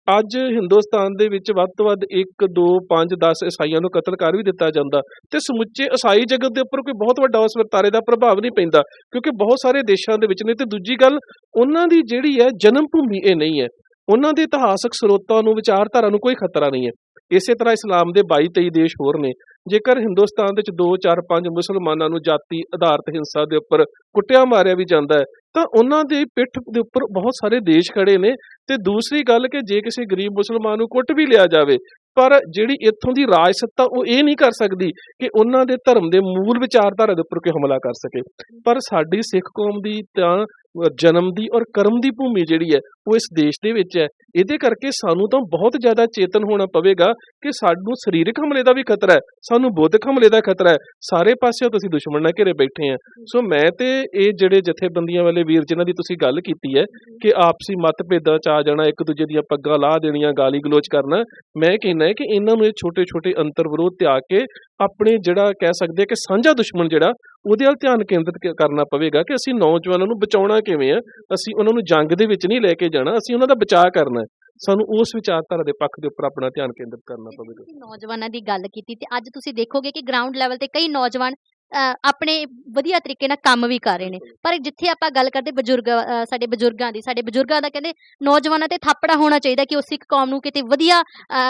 ਅੱਜ ਹਿੰਦੁਸਤਾਨ ਦੇ ਵਿੱਚ ਵੱਧ ਤੋਂ ਵੱਧ 1 2 5 10 ਈਸਾਈਆਂ ਨੂੰ ਕਤਲ ਕਰ ਵੀ ਦਿੱਤਾ ਜਾਂਦਾ ਤੇ ਸਮੁੱਚੇ ਈਸਾਈ ਜਗਤ ਦੇ ਉੱਪਰ ਕੋਈ ਬਹੁਤ ਵੱਡਾ ਉਸ ਵਰਤਾਰੇ ਦਾ ਪ੍ਰਭਾਵ ਨਹੀਂ ਪੈਂਦਾ, ਕਿਉਂਕਿ ਬਹੁਤ ਸਾਰੇ ਦੇਸ਼ਾਂ ਦੇ ਵਿੱਚ ਨੇ। ਤੇ ਦੂਜੀ ਗੱਲ, ਉਹਨਾਂ ਦੀ ਜਿਹੜੀ ਹੈ ਜਨਮ ਭੂਮੀ ਇਹ ਨਹੀਂ ਹੈ, ਉਹਨਾਂ ਦੇ ਇਤਿਹਾਸਕ ਸਰੋਤਾਂ ਨੂੰ, ਵਿਚਾਰਧਾਰਾ ਨੂੰ ਕੋਈ ਖਤਰਾ ਨਹੀਂ ਹੈ। ਇਸੇ ਤਰ੍ਹਾਂ ਇਸਲਾਮ ਦੇ 22 23 ਦੇਸ਼ ਹੋਰ ਨੇ। ਜੇਕਰ ਹਿੰਦੁਸਤਾਨ ਦੇ ਵਿੱਚ 2 4 5 ਮੁਸਲਮਾਨਾਂ ਨੂੰ ਜਾਤੀ ਆਧਾਰਿਤ ਹਿੰਸਾ ਦੇ ਉੱਪਰ ਕੁੱਟਿਆ ਮਾਰਿਆ ਵੀ ਜਾਂਦਾ ਹੈ, ਤਾਂ ਉਹਨਾਂ ਦੀ ਪਿੱਠ ਦੇ ਉੱਪਰ ਬਹੁਤ ਸਾਰੇ ਦੇਸ਼ ਖੜੇ ਨੇ। ਤੇ ਦੂਸਰੀ ਗੱਲ ਕਿ ਜੇ ਕਿਸੇ ਗਰੀਬ ਮੁਸਲਮਾਨ ਨੂੰ ਕੁੱਟ ਵੀ ਲਿਆ ਜਾਵੇ, ਪਰ ਜਿਹੜੀ ਇੱਥੋਂ ਦੀ ਰਾਜ ਸੱਤਾ ਉਹ ਇਹ ਨਹੀਂ ਕਰ ਸਕਦੀ ਕਿ ਉਹਨਾਂ ਦੇ ਧਰਮ ਦੇ ਮੂਲ ਵਿਚਾਰਧਾਰਾ ਦੇ ਉੱਪਰ ਕੋਈ ਹਮਲਾ ਕਰ ਸਕੇ। ਪਰ ਸਾਡੀ ਸਿੱਖ ਕੌਮ ਦੀ ਤਾਂ ਜਨਮ ਦੀ ਔਰ ਕਰਮ ਦੀ ਭੂਮੀ ਜਿਹੜੀ ਹੈ ਉਹ ਇਸ ਦੇਸ਼ ਦੇ ਵਿੱਚ ਹੈ। ਇਹਦੇ ਕਰਕੇ ਸਾਨੂੰ ਤਾਂ ਬਹੁਤ ਜ਼ਿਆਦਾ ਚੇਤਨ ਹੋਣਾ ਪਵੇਗਾ ਕਿ ਸਾਨੂੰ ਸਰੀਰਕ ਹਮਲੇ ਦਾ ਵੀ ਖਤਰਾ ਹੈ, ਸਾਨੂੰ ਬੌਧਿਕ ਹਮਲੇ ਦਾ ਖਤਰਾ ਹੈ। ਸਾਰੇ ਪਾਸਿਓਂ ਤੁਸੀਂ ਦੁਸ਼ਮਣ ਨਾਲ ਘਿਰੇ ਬੈਠੇ ਆ। ਸੋ ਮੈਂ ਤੇ ਇਹ ਜਿਹੜੇ ਜਥੇਬੰਦੀਆਂ ਵਾਲੇ ਵੀਰ ਜਿਨ੍ਹਾਂ ਦੀ ਤੁਸੀਂ ਗੱਲ ਕੀਤੀ ਹੈ ਕਿ ਆਪਸੀ ਮਤਭੇਦਾਂ 'ਚ ਆ ਜਾਣਾ, ਇੱਕ ਦੂਜੇ ਦੀਆਂ ਪੱਗਾਂ ਲਾਹ ਦੇਣੀਆਂ, ਗਾਲੀ ਗਲੋਚ ਕਰਨਾ, ਮੈਂ ਕਹਿੰਦਾ ਹੈ ਕਿ ਇਹਨਾਂ ਨੂੰ ਇਹ ਛੋਟੇ ਛੋਟੇ ਅੰਤਰ ਵਿਰੋਧ ਤਿਆਗ ਕੇ ਆਪਣੇ ਜਿਹੜਾ ਕਹਿ ਸਕਦੇ ਕਿ ਸਾਂਝਾ ਦੁਸ਼ਮਣ ਜਿਹੜਾ ਉਹਦੇ ਵੱਲ ਧਿਆਨ ਕੇਂਦਰਿਤ ਕਰਨਾ ਪਵੇਗਾ ਕਿ ਅਸੀਂ ਨੌਜਵਾਨਾਂ ਨੂੰ ਬਚਾਉਣਾ ਕਿਵੇਂ ਆ। ਅਸੀਂ ਉਹਨਾਂ ਨੂੰ ਜੰਗ ਦੇ ਵਿੱਚ ਨਹੀਂ ਲੈ ਕੇ ਜਾਣਾ, ਅਸੀਂ ਉਹਨਾਂ ਦਾ ਬਚਾਅ ਕਰਨਾ ਹੈ। ਸਾਨੂੰ ਉਸ ਵਿਚਾਰਧਾਰਾ ਦੇ ਪੱਖ ਦੇ ਉੱਪਰ ਆਪਣਾ ਧਿਆਨ ਕੇਂਦਰਿਤ ਕਰਨਾ ਪਵੇਗਾ। ਤੁਸੀਂ ਨੌਜਵਾਨਾਂ ਦੀ ਗੱਲ ਕੀਤੀ ਤੇ ਅੱਜ ਤੁਸੀਂ ਦੇਖੋਗੇ ਕਿ ਗਰਾਊਂਡ ਲੈਵਲ ਤੇ ਕਈ ਨੌਜਵਾਨ ਆਪਣੇ ਵਧੀਆ ਤਰੀਕੇ ਨਾਲ ਕੰਮ ਵੀ ਕਰ ਰਹੇ ਨੇ। ਪਰ ਜਿੱਥੇ ਆਪਾਂ ਗੱਲ ਕਰਦੇ ਸਾਡੇ ਬਜ਼ੁਰਗਾਂ ਦਾ ਕਹਿੰਦੇ ਨੌਜਵਾਨਾਂ ਤੇ ਥਾਪੜਾ ਹੋਣਾ ਚਾਹੀਦਾ ਕਿ ਉਹ ਸਿੱਖ ਕੌਮ ਨੂੰ ਕਿਤੇ ਵਧੀਆ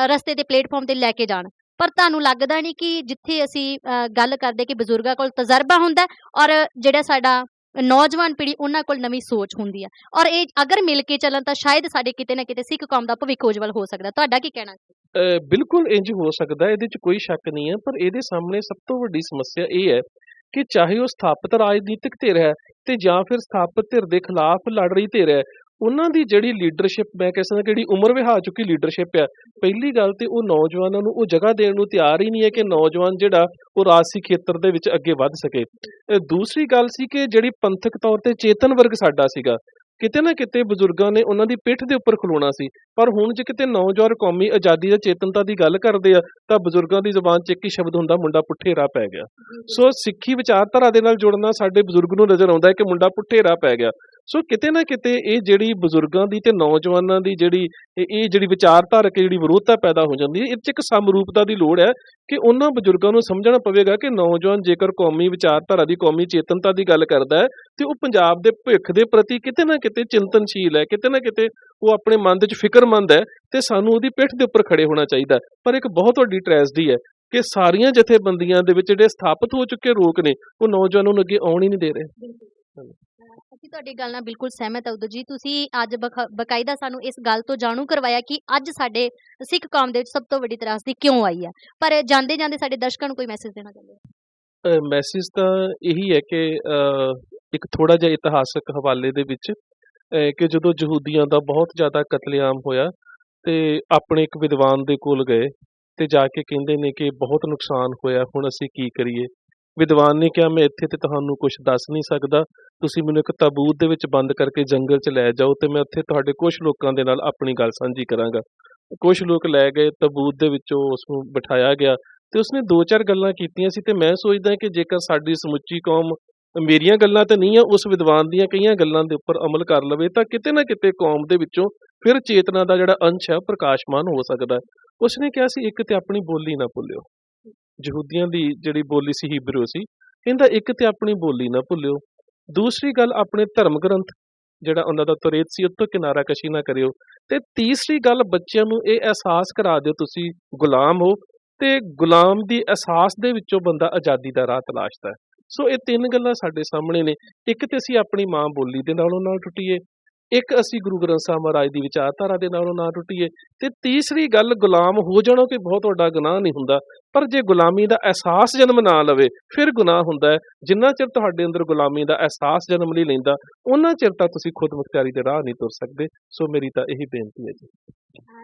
ਰਸਤੇ ਤੇ ਪਲੇਟਫਾਰਮ ਤੇ ਲੈ ਕੇ ਜਾਣ। ਪਰ ਤੁਹਾਨੂੰ ਲੱਗਦਾ ਨਹੀਂ ਕਿ ਜਿੱਥੇ ਅਸੀਂ ਗੱਲ ਕਰਦੇ ਕਿ ਬਜ਼ੁਰਗਾਂ ਕੋਲ ਤਜਰਬਾ ਹੁੰਦਾ ਔਰ ਜਿਹੜਾ ਸਾਡਾ ਨੌਜਵਾਨ ਪੀੜ੍ਹੀ ਉਹਨਾਂ ਕੋਲ ਨਵੀਂ ਸੋਚ ਹੁੰਦੀ ਹੈ, ਔਰ ਇਹ ਅਗਰ ਮਿਲ ਕੇ ਚੱਲਣ ਤਾਂ ਸ਼ਾਇਦ ਸਾਡੇ ਕਿਤੇ ਨਾ ਕਿਤੇ ਸਿੱਖ ਕੌਮ ਦਾ ਭਵਿੱਖ ਉਜਵਲ ਹੋ ਸਕਦਾ। ਤੁਹਾਡਾ ਕੀ ਕਹਿਣਾ? ਬਿਲਕੁਲ ਇੰਝ ਹੋ ਸਕਦਾ, ਇਹਦੇ 'ਚ ਕੋਈ ਸ਼ੱਕ ਨਹੀਂ ਹੈ। ਪਰ ਇਹਦੇ ਸਾਹਮਣੇ ਸਭ ਤੋਂ ਵੱਡੀ ਸਮੱਸਿਆ ਇਹ ਹੈ ਕਿ ਚਾਹੇ ਉਹ ਸਥਾਪਿਤ ਰਾਜਨੀਤਿਕ ਧਿਰ ਹੈ ਤੇ ਜਾਂ ਫਿਰ ਸਥਾਪਿਤ ਧਿਰ ਦੇ ਖਿਲਾਫ ਲੜ ਰਹੀ ਧਿਰ ਹੈ, ਉਹਨਾਂ ਦੀ ਜਿਹੜੀ ਲੀਡਰਸ਼ਿਪ, ਮੈਂ ਕਹਿ ਸਕਦਾ ਜਿਹੜੀ ਉਮਰ ਵਿਹਾ ਚੁੱਕੀ ਲੀਡਰਸ਼ਿਪ ਹੈ, ਪਹਿਲੀ ਗੱਲ ਤੇ ਉਹ ਨੌਜਵਾਨਾਂ ਨੂੰ ਉਹ ਜਗ੍ਹਾ ਦੇਣ ਨੂੰ ਤਿਆਰ ਹੀ ਨਹੀਂ ਹੈ ਕਿ ਨੌਜਵਾਨ ਜਿਹੜਾ ਉਹ ਰਾਜਸੀ ਖੇਤਰ ਦੇ ਵਿੱਚ ਅੱਗੇ ਵੱਧ ਸਕੇ। ਦੂਸਰੀ ਗੱਲ ਸੀ ਕਿ ਜਿਹੜੀ ਪੰਥਕ ਤੌਰ ਤੇ ਚੇਤਨ ਵਰਗ ਸਾਡਾ ਸੀਗਾ, ਕਿਤੇ ਨਾ ਕਿਤੇ ਬਜ਼ੁਰਗਾਂ ਨੇ ਉਹਨਾਂ ਦੀ ਪਿੱਠ ਦੇ ਉੱਪਰ ਖਲੋਣਾ ਸੀ। ਪਰ ਹੁਣ ਜੇ ਕਿਤੇ ਨੌਜਵਾਨ ਕੌਮੀ ਆਜ਼ਾਦੀ ਜਾਂ ਚੇਤਨਤਾ ਦੀ ਗੱਲ ਕਰਦੇ ਆ ਤਾਂ ਬਜ਼ੁਰਗਾਂ ਦੀ ਜ਼ੁਬਾਨ 'ਚ ਇੱਕ ਹੀ ਸ਼ਬਦ ਹੁੰਦਾ, ਮੁੰਡਾ ਪੁੱਠੇ ਰਾਹ ਪੈ ਗਿਆ। ਸੋ ਸਿੱਖੀ ਵਿਚਾਰਧਾਰਾ ਦੇ ਨਾਲ ਜੁੜਨਾ ਸਾਡੇ ਬਜ਼ੁਰਗ ਨੂੰ ਨਜ਼ਰ ਆਉਂਦਾ ਹੈ ਕਿ ਮੁੰਡਾ ਪੁੱਠੇ ਰਾਹ ਪੈ ਗਿਆ। ਸੋ ਕਿਤੇ ਨਾ ਕਿਤੇ ਇਹ ਜਿਹੜੀ ਬਜ਼ੁਰਗਾਂ ਦੀ ਤੇ ਨੌਜਵਾਨਾਂ ਦੀ ਇਹ ਜਿਹੜੀ ਵਿਚਾਰਧਾਰਕ ਜਿਹੜੀ ਵਿਰੋਧਤਾ ਪੈਦਾ ਹੋ ਜਾਂਦੀ ਹੈ, ਇਹ 'ਚ ਇੱਕ ਸਮਰੂਪਤਾ ਦੀ ਲੋੜ ਹੈ ਕਿ ਉਹਨਾਂ ਬਜ਼ੁਰਗਾਂ ਨੂੰ ਸਮਝਣਾ ਪਵੇਗਾ ਕਿ ਨੌਜਵਾਨ ਜੇਕਰ ਕੌਮੀ ਵਿਚਾਰਧਾਰਾ ਦੀ, ਕੌਮੀ ਚੇਤਨਤਾ ਦੀ ਗੱਲ ਕਰਦਾ ਹੈ ਤੇ ਉਹ ਪੰਜਾਬ ਦੇ ਭਵਿੱਖ ਦੇ ਪ੍ਰਤੀ ਕਿਤੇ ਨਾ ਕਿਤੇ ਚਿੰਤਨਸ਼ੀਲ ਹੈ, ਕਿਤੇ ਨਾ ਕਿਤੇ ਉਹ ਆਪਣੇ ਮਨ ਦੇ ਵਿੱਚ ਫਿਕਰਮੰਦ ਹੈ ਤੇ ਸਾਨੂੰ ਉਹਦੀ ਪਿੱਠ ਦੇ ਉੱਪਰ ਖੜੇ ਹੋਣਾ ਚਾਹੀਦਾ। ਪਰ ਇੱਕ ਬਹੁਤ ਵੱਡੀ ਟ੍ਰੈਜਡੀ ਹੈ ਕਿ ਸਾਰੀਆਂ ਜਥੇਬੰਦੀਆਂ ਦੇ ਵਿੱਚ ਜਿਹੜੇ ਸਥਾਪਿਤ ਹੋ ਚੁੱਕੇ ਲੋਕ ਨੇ ਉਹ ਨੌਜਵਾਨਾਂ ਨੂੰ ਅੱਗੇ ਆਉਣ ਹੀ ਨਹੀਂ ਦੇ ਰਹੇ। ਅਸੀਂ ਤੁਹਾਡੀ ਗੱਲ ਨਾਲ ਬਿਲਕੁਲ ਸਹਿਮਤ ਹਾਂ ਉਦੋਂ ਜੀ। ਤੁਸੀਂ ਅੱਜ ਬਕਾਇਦਾ ਸਾਨੂੰ ਇਸ ਗੱਲ ਤੋਂ ਜਾਣੂ ਕਰਵਾਇਆ ਕਿ ਅੱਜ ਸਾਡੇ ਸਿੱਖ ਕੌਮ ਦੇ ਵਿੱਚ ਸਭ ਤੋਂ ਵੱਡੀ ਤਰਾਸਦੀ ਕਿਉਂ ਆਈ ਹੈ। ਪਰ ਜਾਂਦੇ ਜਾਂਦੇ ਸਾਡੇ ਦਰਸ਼ਕਾਂ ਨੂੰ ਕੋਈ ਮੈਸੇਜ ਦੇਣਾ ਚਾਹੁੰਦੇ ਹੋ? ਮੈਸੇਜ ਤਾਂ ਇਹੀ ਹੈ ਕਿ ਇੱਕ ਥੋੜ੍ਹਾ ਜਿਹਾ ਇਤਿਹਾਸਕ ਹਵਾਲੇ ਦੇ ਵਿੱਚ ਕਿ ਜਦੋਂ ਯਹੂਦੀਆਂ ਦਾ ਬਹੁਤ ਜ਼ਿਆਦਾ ਕਤਲੇਆਮ ਹੋਇਆ ਤੇ ਆਪਣੇ ਇੱਕ ਵਿਦਵਾਨ ਦੇ ਕੋਲ ਗਏ ਤੇ ਜਾ ਕੇ ਕਹਿੰਦੇ ਨੇ ਕਿ ਬਹੁਤ ਨੁਕਸਾਨ ਹੋਇਆ, ਹੁਣ ਅਸੀਂ ਕੀ ਕਰੀਏ। ਵਿਦਵਾਨ ਨੇ ਕਿਹਾ, ਮੈਂ ਇੱਥੇ ਤੇ ਤੁਹਾਨੂੰ ਕੁਝ ਦੱਸ ਨਹੀਂ ਸਕਦਾ, ਤੁਸੀਂ ਮੈਨੂੰ ਇੱਕ ਤਾਬੂਤ ਦੇ ਵਿੱਚ ਬੰਦ ਕਰਕੇ ਜੰਗਲ 'ਚ ਲੈ ਜਾਓ ਤੇ ਮੈਂ ਉੱਥੇ ਤੁਹਾਡੇ ਕੁਝ ਲੋਕਾਂ ਦੇ ਨਾਲ ਆਪਣੀ ਗੱਲ ਸਾਂਝੀ ਕਰਾਂਗਾ। ਕੁਝ ਲੋਕ ਲੈ ਗਏ, ਤਾਬੂਤ ਦੇ ਵਿੱਚੋਂ ਉਸਨੂੰ ਬਿਠਾਇਆ ਗਿਆ ਤੇ ਉਸਨੇ 2-4 ਗੱਲਾਂ ਕੀਤੀਆਂ ਸੀ। ਤੇ ਮੈਂ ਸੋਚਦਾ ਕਿ ਜੇਕਰ ਸਾਡੀ ਸਮੁੱਚੀ ਕੌਮ ਮੇਰੀਆਂ ਗੱਲਾਂ ਤਾਂ ਨਹੀਂ ਆ, ਉਸ ਵਿਦਵਾਨ ਦੀਆਂ ਕਈਆਂ ਗੱਲਾਂ ਦੇ ਉੱਪਰ ਅਮਲ ਕਰ ਲਵੇ ਤਾਂ ਕਿਤੇ ਨਾ ਕਿਤੇ ਕੌਮ ਦੇ ਵਿੱਚੋਂ ਫਿਰ ਚੇਤਨਾ ਦਾ ਜਿਹੜਾ ਅੰਸ਼ ਹੈ ਉਹ ਪ੍ਰਕਾਸ਼ਮਾਨ ਹੋ ਸਕਦਾ। ਉਸਨੇ ਕਿਹਾ ਸੀ, ਇੱਕ ਤੇ ਆਪਣੀ ਬੋਲੀ ਨਾ ਭੁੱਲਿਓ। ਯਹੂਦੀਆਂ ਦੀ ਜਿਹੜੀ ਬੋਲੀ ਸੀ ਹੀਬਰੂ ਸੀ, ਕਹਿੰਦਾ ਇੱਕ ਤੇ ਆਪਣੀ ਬੋਲੀ ਨਾ ਭੁੱਲਿਓ। ਦੂਸਰੀ ਗੱਲ, ਆਪਣੇ ਧਰਮ ਗ੍ਰੰਥ ਜਿਹੜਾ ਉਹਨਾਂ ਦਾ ਤੁਰੇਤ ਸੀ ਉੱਤੋਂ ਕਿਨਾਰਾ ਕਸ਼ੀ ਨਾ ਕਰਿਓ। ਤੇ ਤੀਸਰੀ ਗੱਲ, ਬੱਚਿਆਂ ਨੂੰ ਇਹ ਅਹਿਸਾਸ ਕਰਾ ਦਿਓ ਤੁਸੀਂ ਗੁਲਾਮ ਹੋ ਤੇ ਗੁਲਾਮ ਦੀ ਅਹਿਸਾਸ ਦੇ ਵਿੱਚੋਂ ਬੰਦਾ ਆਜ਼ਾਦੀ ਦਾ ਰਾਹ ਤਲਾਸ਼ਦਾ ਹੈ। ਸੋ ਇਹ 3 ਗੱਲਾਂ ਸਾਡੇ ਸਾਹਮਣੇ ਨੇ। ਇੱਕ ਤੇ ਅਸੀਂ ਆਪਣੀ ਮਾਂ ਬੋਲੀ ਦੇ ਨਾਲੋਂ ਨਾ ਟੁੱਟੀਏ, ਇੱਕ ਅਸੀਂ ਗੁਰੂ ਗ੍ਰੰਥ ਸਾਹਿਬ ਮਹਾਰਾਜ ਦੀ ਵਿਚਾਰਧਾਰਾ ਦੇ ਨਾਲੋਂ ਨਾ ਟੁੱਟੀਏ, ਤੇ ਤੀਸਰੀ ਗੱਲ, ਗੁਲਾਮ ਹੋ ਜਾਣਾ ਕੋਈ ਬਹੁਤ ਵੱਡਾ ਗੁਨਾਹ ਨਹੀਂ ਹੁੰਦਾ, ਪਰ ਜੇ ਗੁਲਾਮੀ ਦਾ ਅਹਿਸਾਸ ਜਨਮ ਨਾ ਲਵੇ ਫਿਰ ਗੁਨਾਹ ਹੁੰਦਾ ਹੈ। ਜਿੰਨਾ ਚਿਰ ਤੁਹਾਡੇ ਅੰਦਰ ਗੁਲਾਮੀ ਦਾ ਅਹਿਸਾਸ ਜਨਮ ਨਹੀਂ ਲੈਂਦਾ, ਉਹਨਾਂ ਚਿਰ ਤਾਂ ਤੁਸੀਂ ਖੁਦ ਮੁਖਤਿਆਰੀ ਦੇ ਰਾਹ ਨਹੀਂ ਤੁਰ ਸਕਦੇ। ਸੋ ਮੇਰੀ ਤਾਂ ਇਹੀ ਬੇਨਤੀ ਹੈ ਜੀ।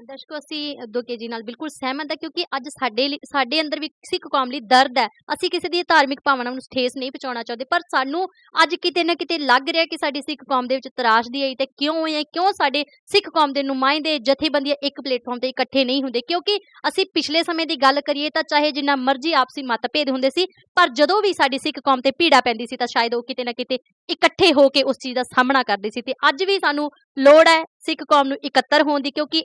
ਦਰਸ਼ਕੋ, ਅਸੀਂ ਦੋਕੇ ਜੀ ਨਾਲ ਬਿਲਕੁਲ ਸਹਿਮਤ ਹਾਂ ਕਿਉਂਕਿ ਅੱਜ ਸਾਡੇ ਅੰਦਰ ਵੀ ਸਿੱਖ ਕੌਮ ਲਈ ਦਰਦ ਹੈ। ਅਸੀਂ ਕਿਸੇ ਦੀ ਧਾਰਮਿਕ ਭਾਵਨਾ ਨੂੰ ਠੇਸ ਨਹੀਂ ਪਹੁੰਚਾਉਣਾ ਚਾਹੁੰਦੇ, ਪਰ ਸਾਨੂੰ ਅੱਜ ਕਿਤੇ ਨਾ ਕਿਤੇ ਲੱਗ ਰਿਹਾ ਕਿ ਸਾਡੀ ਸਿੱਖ ਕੌਮ ਦੇ ਵਿੱਚ ਤਰਾਸ਼ਦੀ ਆਈ ਤੇ ਕਿਉਂ ਹੈ, ਕਿਉਂ ਸਾਡੇ ਸਿੱਖ ਕੌਮ ਦੇ ਨੁਮਾਇੰਦੇ ਜਥੇਬੰਦੀਆਂ ਇੱਕ ਪਲੇਟਫਾਰਮ ਤੇ ਇਕੱਠੇ ਨਹੀਂ ਹੁੰਦੇ। ਕਿਉਂਕਿ ਅਸੀਂ ਪਿਛਲੇ ਸਮੇਂ ਦੀ ਗੱਲ ਕਰੀਏ ਤਾਂ ਚਾਹੇ ਜਿੰਨਾ ਮਰਜ਼ੀ ਆਪਸੀ ਮਤਭੇਦ ਹੁੰਦੇ ਸੀ, ਪਰ ਜਦੋਂ ਵੀ ਸਾਡੀ ਸਿੱਖ ਕੌਮ ਤੇ ਭੀੜਾ ਪੈਂਦੀ ਸੀ ਤਾਂ ਸ਼ਾਇਦ ਉਹ ਕਿਤੇ ਨਾ ਕਿਤੇ ਇਕੱਠੇ ਹੋ ਕੇ ਉਸ ਚੀਜ਼ ਦਾ ਸਾਹਮਣਾ ਕਰਦੇ ਸੀ। ਤੇ ਅੱਜ ਵੀ ਸਾਨੂੰ ਲੋੜ ਹੈ ਸਿੱਖ ਕੌਮ ਨੂੰ ਇਕੱਤਰ ਹੋਣ ਦੀ, ਕਿਉਂਕਿ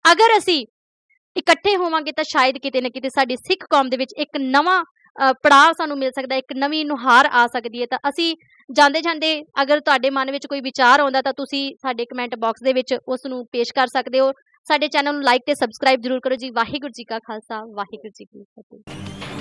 ਅਗਰ ਅਸੀਂ ਇਕੱਠੇ ਹੋਵਾਂਗੇ ਤਾਂ ਸ਼ਾਇਦ ਕਿਤੇ ਨਾ ਕਿਤੇ ਸਾਡੀ ਸਿੱਖ ਕੌਮ ਦੇ ਵਿੱਚ ਇੱਕ ਨਵਾਂ ਪੜਾਅ ਸਾਨੂੰ ਮਿਲ ਸਕਦਾ, ਇੱਕ ਨਵੀਂ ਨੁਹਾਰ ਆ ਸਕਦੀ ਹੈ। ਤਾਂ ਅਸੀਂ ਜਾਂਦੇ ਜਾਂਦੇ ਅਗਰ ਤੁਹਾਡੇ ਮਨ ਵਿੱਚ ਕੋਈ ਵਿਚਾਰ ਆਉਂਦਾ ਤਾਂ ਤੁਸੀਂ ਸਾਡੇ ਕਮੈਂਟ ਬਾਕਸ ਦੇ ਵਿੱਚ ਉਸ ਨੂੰ ਪੇਸ਼ ਕਰ ਸਕਦੇ ਹੋ। ਸਾਡੇ ਚੈਨਲ ਨੂੰ ਲਾਈਕ ਤੇ ਸਬਸਕ੍ਰਾਈਬ ਜ਼ਰੂਰ ਕਰੋ ਜੀ। ਵਾਹਿਗੁਰੂ ਜੀ ਕਾ ਖਾਲਸਾ, ਵਾਹਿਗੁਰੂ ਜੀ ਕੀ ਫਤਿਹ।